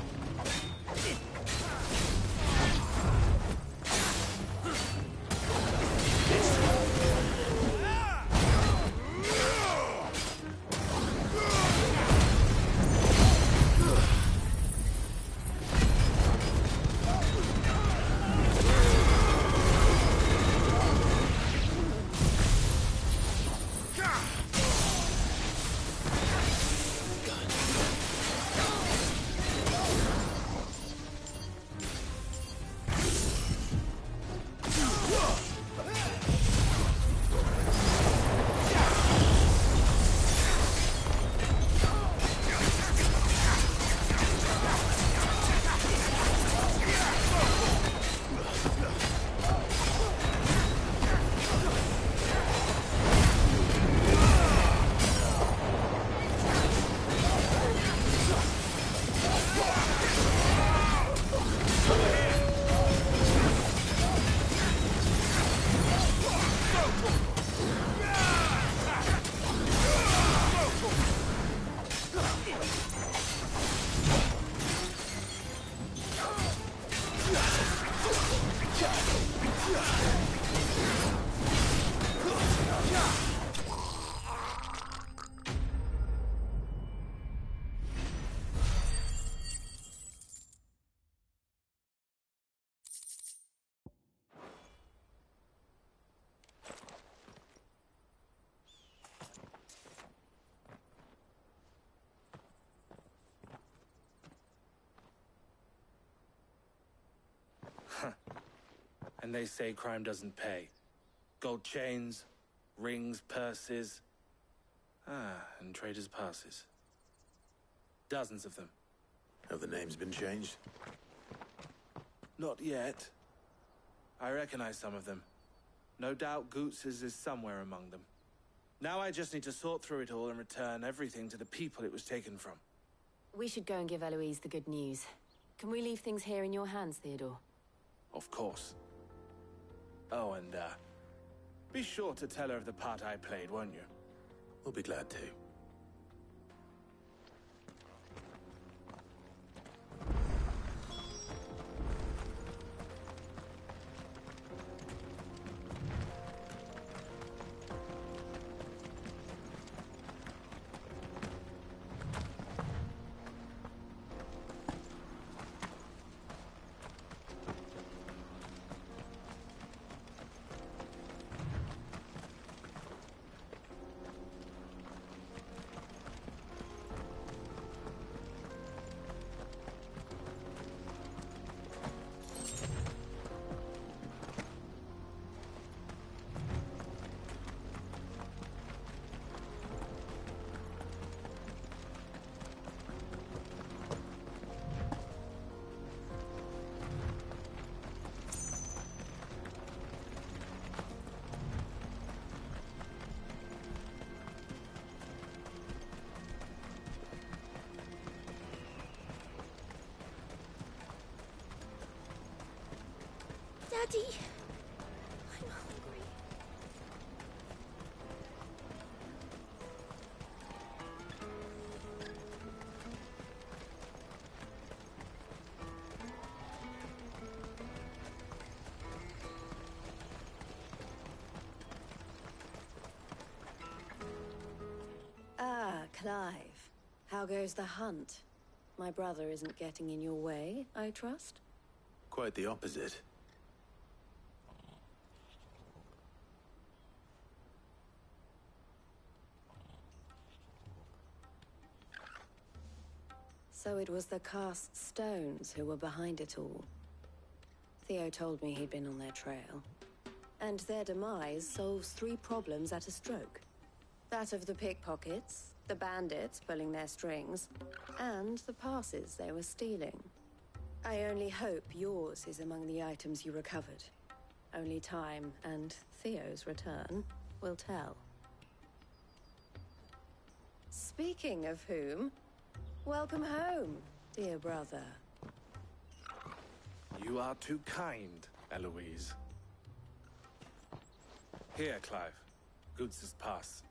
And they say crime doesn't pay. Gold chains, rings, purses. And traders' passes. Dozens of them. Have the names been changed? Not yet. I recognize some of them. No doubt Goots's is somewhere among them. Now I just need to sort through it all and return everything to the people it was taken from. We should go and give Eloise the good news. Can we leave things here in your hands, Theodore? Of course. Oh, and, be sure to tell her of the part I played, won't you? We'll be glad to. Daddy, I'm hungry. Ah, Clive. How goes the hunt? My brother isn't getting in your way, I trust? Quite the opposite. So it was the cast stones who were behind it all. Theo told me he'd been on their trail. And their demise solves 3 problems at a stroke. That of the pickpockets, the bandits pulling their strings, and the passes they were stealing. I only hope yours is among the items you recovered. Only time and Theo's return will tell. Speaking of whom, welcome home, dear brother. You are too kind, Eloise. Here, Clive. Goods' pass.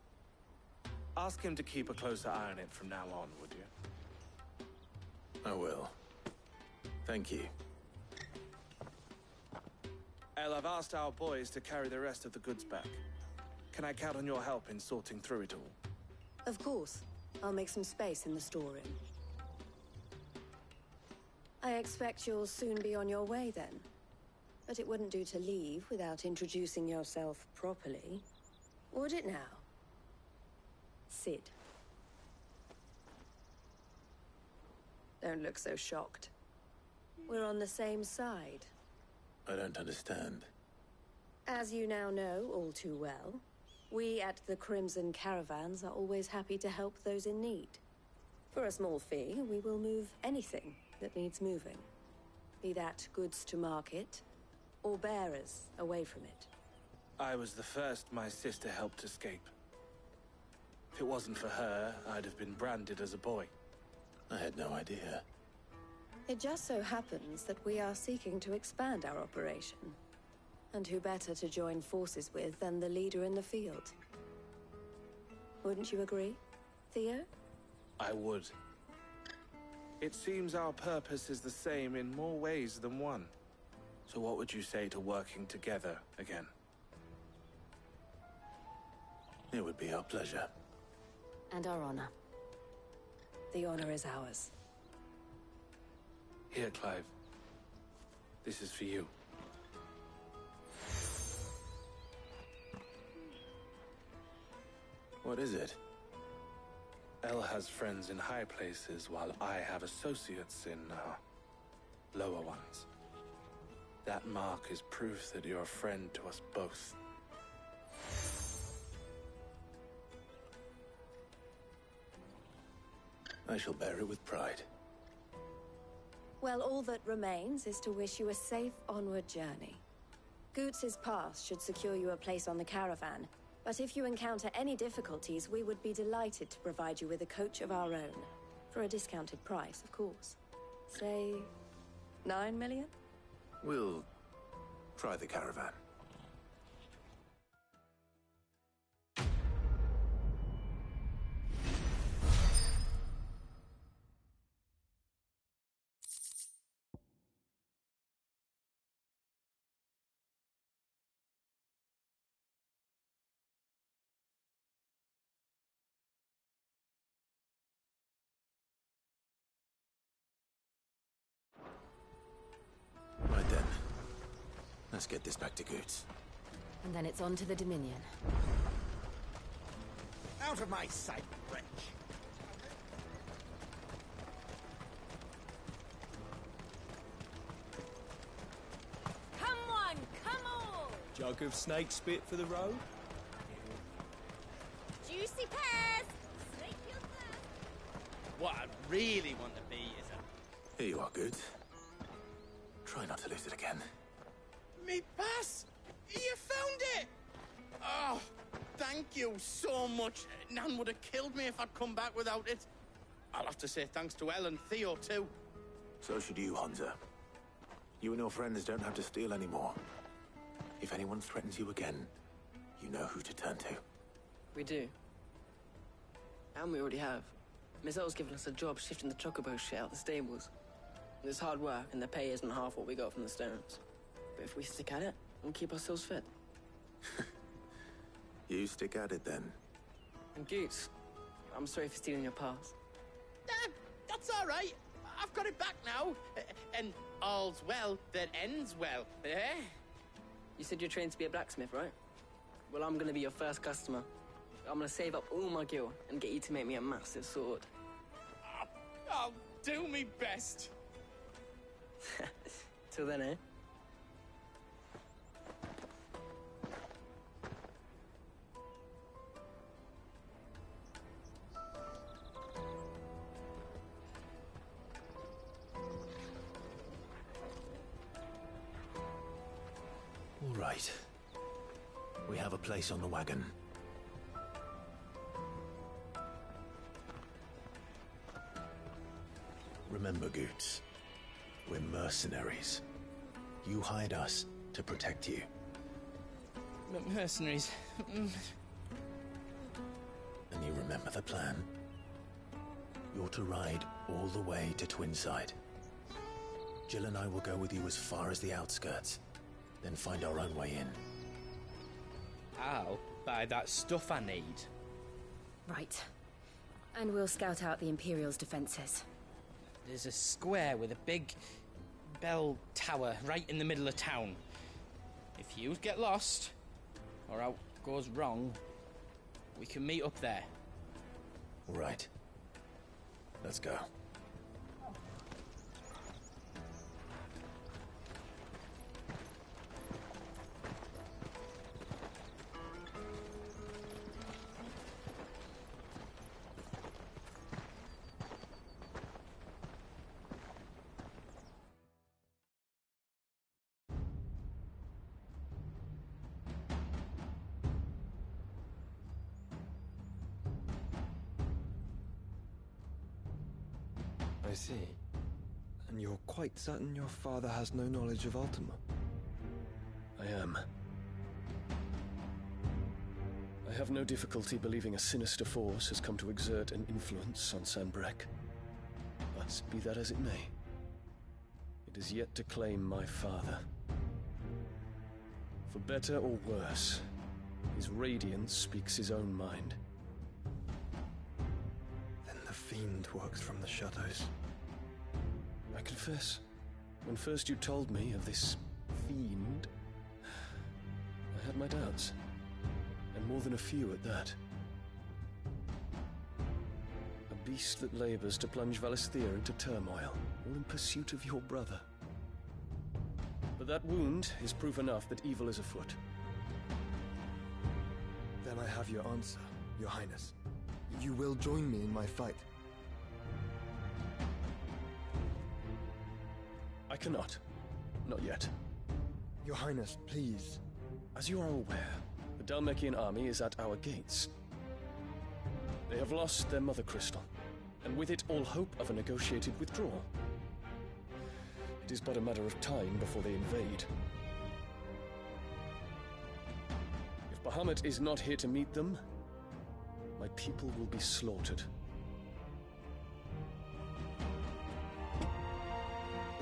Ask him to keep a closer eye on it from now on, would you? I will. Thank you. El, I've asked our boys to carry the rest of the goods back. Can I count on your help in sorting through it all? Of course. I'll make some space in the storeroom. I expect you'll soon be on your way then. But it wouldn't do to leave without introducing yourself properly. Would it now? Sid. Don't look so shocked. We're on the same side. I don't understand. As you now know all too well, we at the Crimson Caravans are always happy to help those in need. For a small fee, we will move anything that needs moving. Be that goods to market, or bearers away from it. I was the first my sister helped escape. If it wasn't for her, I'd have been branded as a boy. I had no idea. It just so happens that we are seeking to expand our operation. And who better to join forces with than the leader in the field? Wouldn't you agree, Theo? I would. It seems our purpose is the same in more ways than one. So what would you say to working together again? It would be our pleasure. And our honor. The honor is ours. Here, Clive. This is for you. What is it? El has friends in high places, while I have associates in, lower ones. That mark is proof that you're a friend to us both. I shall bear it with pride. Well, all that remains is to wish you a safe onward journey. Goots's pass should secure you a place on the caravan, but if you encounter any difficulties, we would be delighted to provide you with a coach of our own. For a discounted price, of course. Say, 9 million? We'll try the caravan. Right then. Let's get this back to Goots. And then it's on to the Dominion. Out of my sight, wretch! Come on, come on! Jug of snake spit for the road? Juicy pears! Snake your thirst! What I really want to be is a... Here you are, Goots. Try not to lose it again. Me pass! You found it! Oh, thank you so much. Nan would have killed me if I'd come back without it. I'll have to say thanks to Elle and Theo, too. So should you, Hansa. You and your friends don't have to steal anymore. If anyone threatens you again, you know who to turn to. We do. And we already have. Miss L's given us a job shifting the chocobo shit out the stables. It's hard work, and the pay isn't half what we got from the stones. But if we stick at it, we'll keep ourselves fit. You stick at it, then. And Goots, I'm sorry for stealing your pass. That's all right. I've got it back now. And all's well that ends well, eh? You said you're trained to be a blacksmith, right? Well, I'm gonna be your first customer. I'm gonna save up all my gil and get you to make me a massive sword. I'll do me best. Till then, eh? All right. We have a place on the wagon. Remember, Goots, we're mercenaries. You hired us to protect you. Mercenaries. And you remember the plan? You're to ride all the way to Twinside. Jill and I will go with you as far as the outskirts, then find our own way in. I'll buy that stuff I need. Right. And we'll scout out the Imperial's defenses. There's a square with a big bell tower right in the middle of town. If you get lost, or out goes wrong, we can meet up there. All right. Let's go. I see. And you're quite certain your father has no knowledge of Ultima? I am. I have no difficulty believing a sinister force has come to exert an influence on Sanbreque. But be that as it may, it is yet to claim my father. For better or worse, his radiance speaks his own mind. Then the fiend works from the shadows. I confess, when first you told me of this fiend, I had my doubts. And more than a few at that. A beast that labors to plunge Valisthea into turmoil, all in pursuit of your brother. But that wound is proof enough that evil is afoot. Then I have your answer, Your Highness. You will join me in my fight. I cannot. Not yet. Your Highness, please. As you are aware, the Dhalmekian army is at our gates. They have lost their mother crystal, and with it all hope of a negotiated withdrawal. It is but a matter of time before they invade. If Bahamut is not here to meet them, my people will be slaughtered.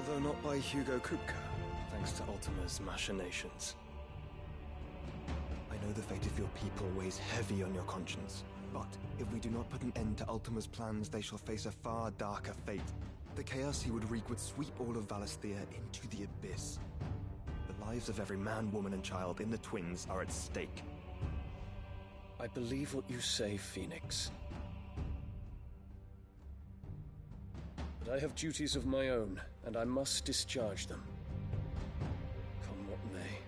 Though not by Hugo Kupka, thanks to Ultima's machinations. I know the fate of your people weighs heavy on your conscience, but if we do not put an end to Ultima's plans, they shall face a far darker fate. The chaos he would wreak would sweep all of Valisthea into the abyss. The lives of every man, woman, and child in the Twins are at stake. I believe what you say, Phoenix. But I have duties of my own, and I must discharge them. Come what may.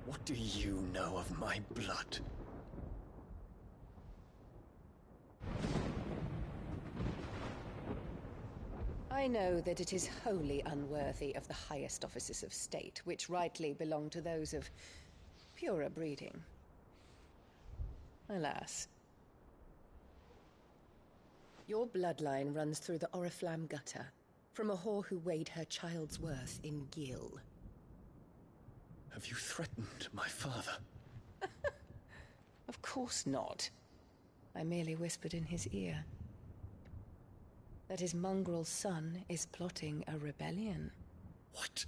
What do you know of my blood? I know that it is wholly unworthy of the highest offices of state, which rightly belong to those of purer breeding. Alas. Your bloodline runs through the Oriflamme gutter, from a whore who weighed her child's worth in gil. Have you threatened my father? Of course not. I merely whispered in his ear that his mongrel son is plotting a rebellion. What?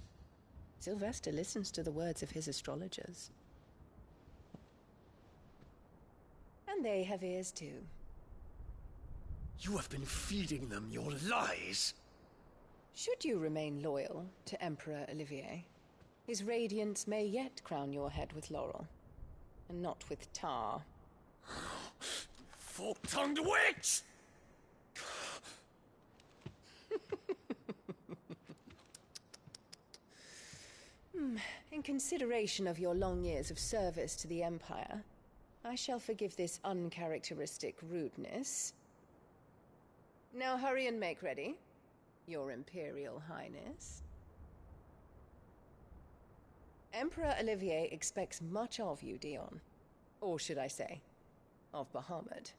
Sylvester listens to the words of his astrologers. And they have ears too. You have been feeding them your lies! Should you remain loyal to Emperor Olivier, his radiance may yet crown your head with laurel, and not with tar. Fork-tongued witch! In consideration of your long years of service to the Empire, I shall forgive this uncharacteristic rudeness. Now hurry and make ready, Your Imperial Highness. Emperor Olivier expects much of you, Dion. Or should I say, of Bahamut.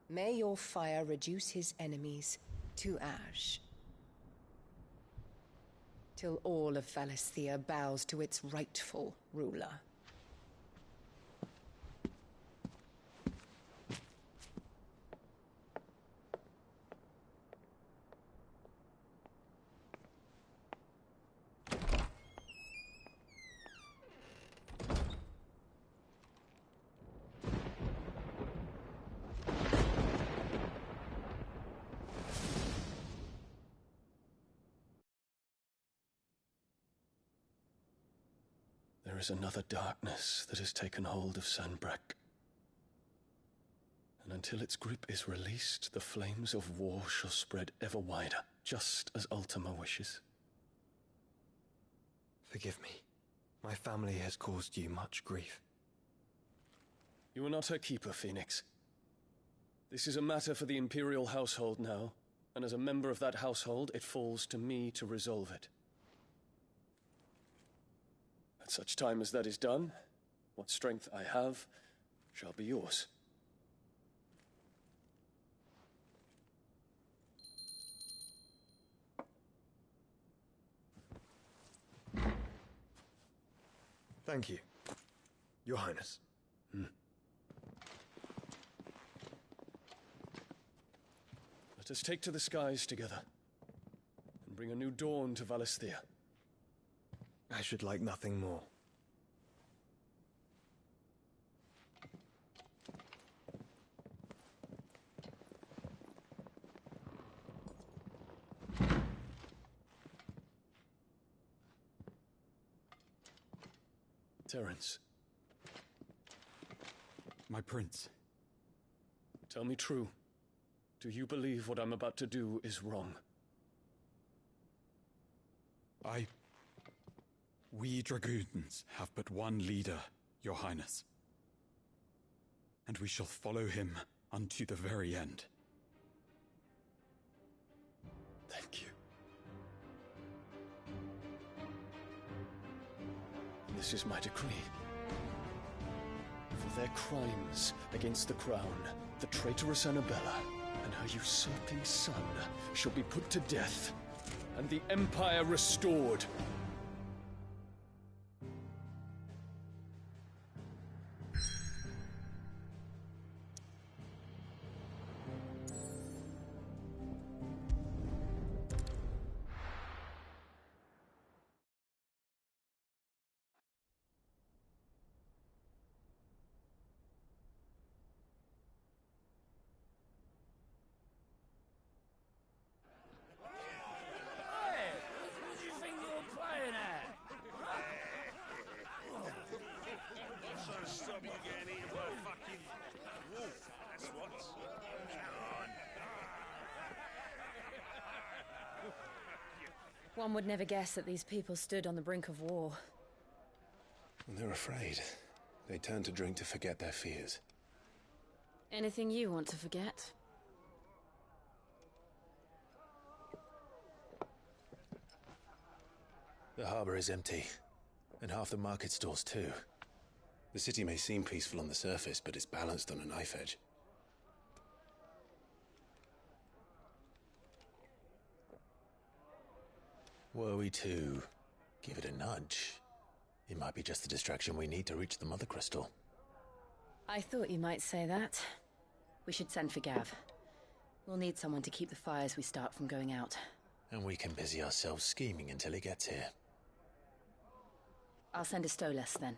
May your fire reduce his enemies to ash, till all of Valisthea bows to its rightful ruler. There is another darkness that has taken hold of Sanbreque. And until its grip is released, the flames of war shall spread ever wider, just as Ultima wishes. Forgive me. My family has caused you much grief. You are not her keeper, Phoenix. This is a matter for the Imperial household now, and as a member of that household, it falls to me to resolve it. At such time as that is done, what strength I have shall be yours. Thank you, Your Highness. Let us take to the skies together, and bring a new dawn to Valisthea. I should like nothing more. Terence. My prince. Tell me true. Do you believe what I'm about to do is wrong? We dragoons have but one leader, Your Highness. And we shall follow him unto the very end. Thank you. This is my decree. For their crimes against the crown, the traitorous Annabella and her usurping son shall be put to death, and the Empire restored. One would never guess that these people stood on the brink of war. They're afraid. They turn to drink to forget their fears. Anything you want to forget? The harbor is empty, and half the market stalls too. The city may seem peaceful on the surface, but it's balanced on a knife edge. Were we to give it a nudge, it might be just the distraction we need to reach the Mother Crystal. I thought you might say that. We should send for Gav. We'll need someone to keep the fires we start from going out. And we can busy ourselves scheming until he gets here. I'll send a Stolas then.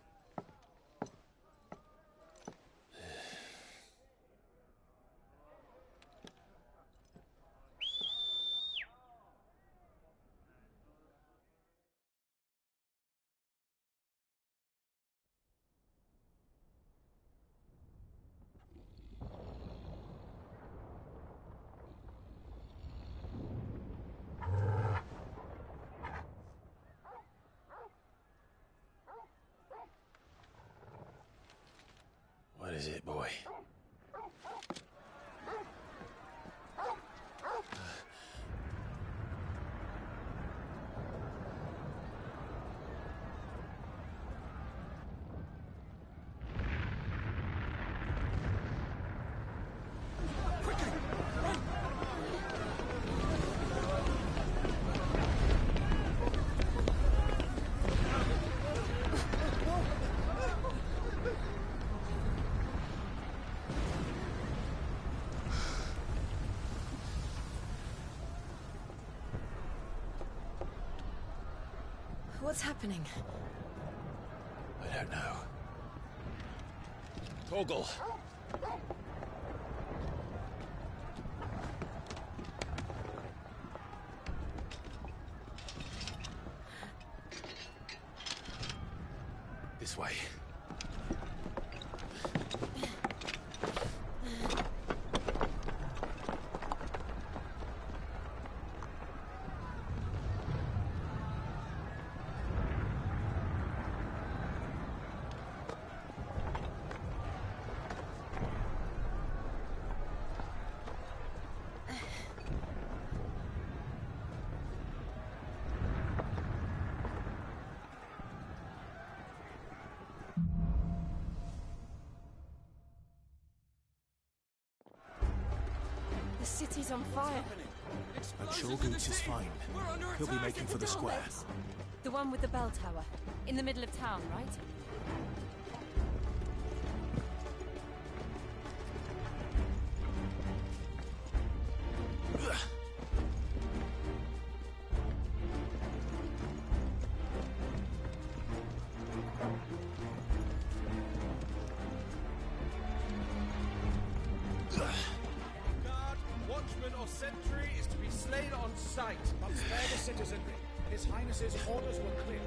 What is it, boy? What's happening? I don't know. Torgal! This way. The city's on fire. I'm sure Gooch is fine. He'll be making for the square. The one with the bell tower. In the middle of town, right? Sentry is to be slain on sight, but spare the citizenry. His Highness's orders were clear.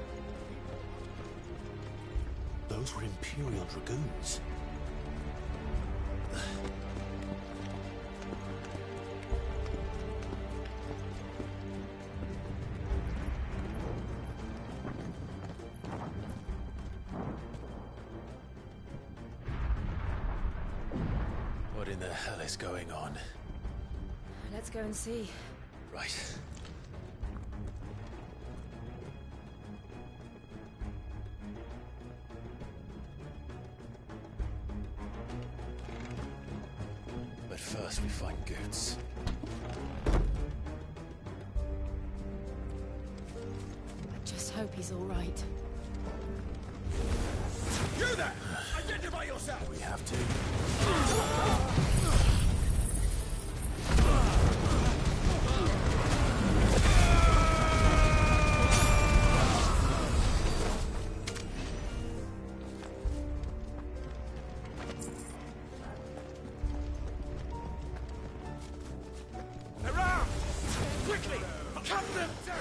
Those were Imperial Dragoons. What in the hell is going on? Let's go and see. Right. But first we find Goots. I just hope he's all right. You there! Identify yourself! We have to. Around! Quickly! Cut them down!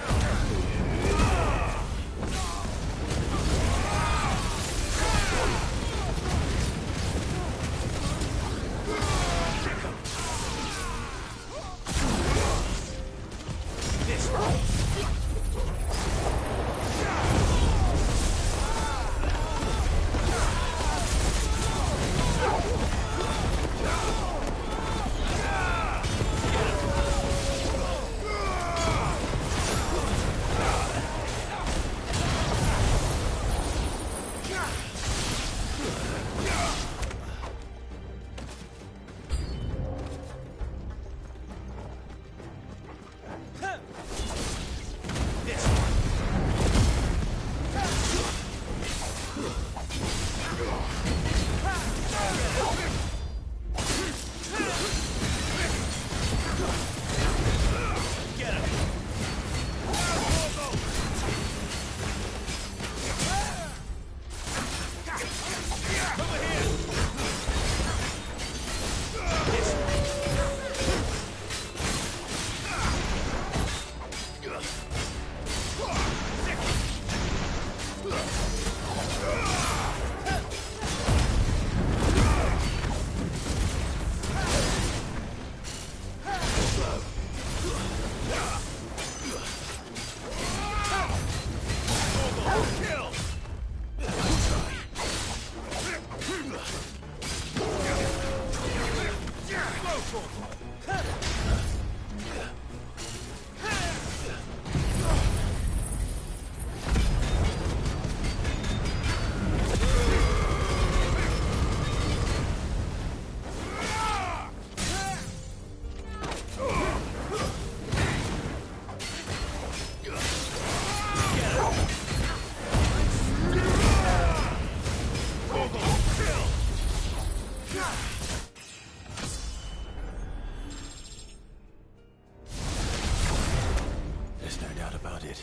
There's no doubt about it.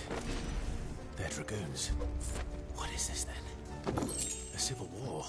They're Dragoons. What is this then? A civil war?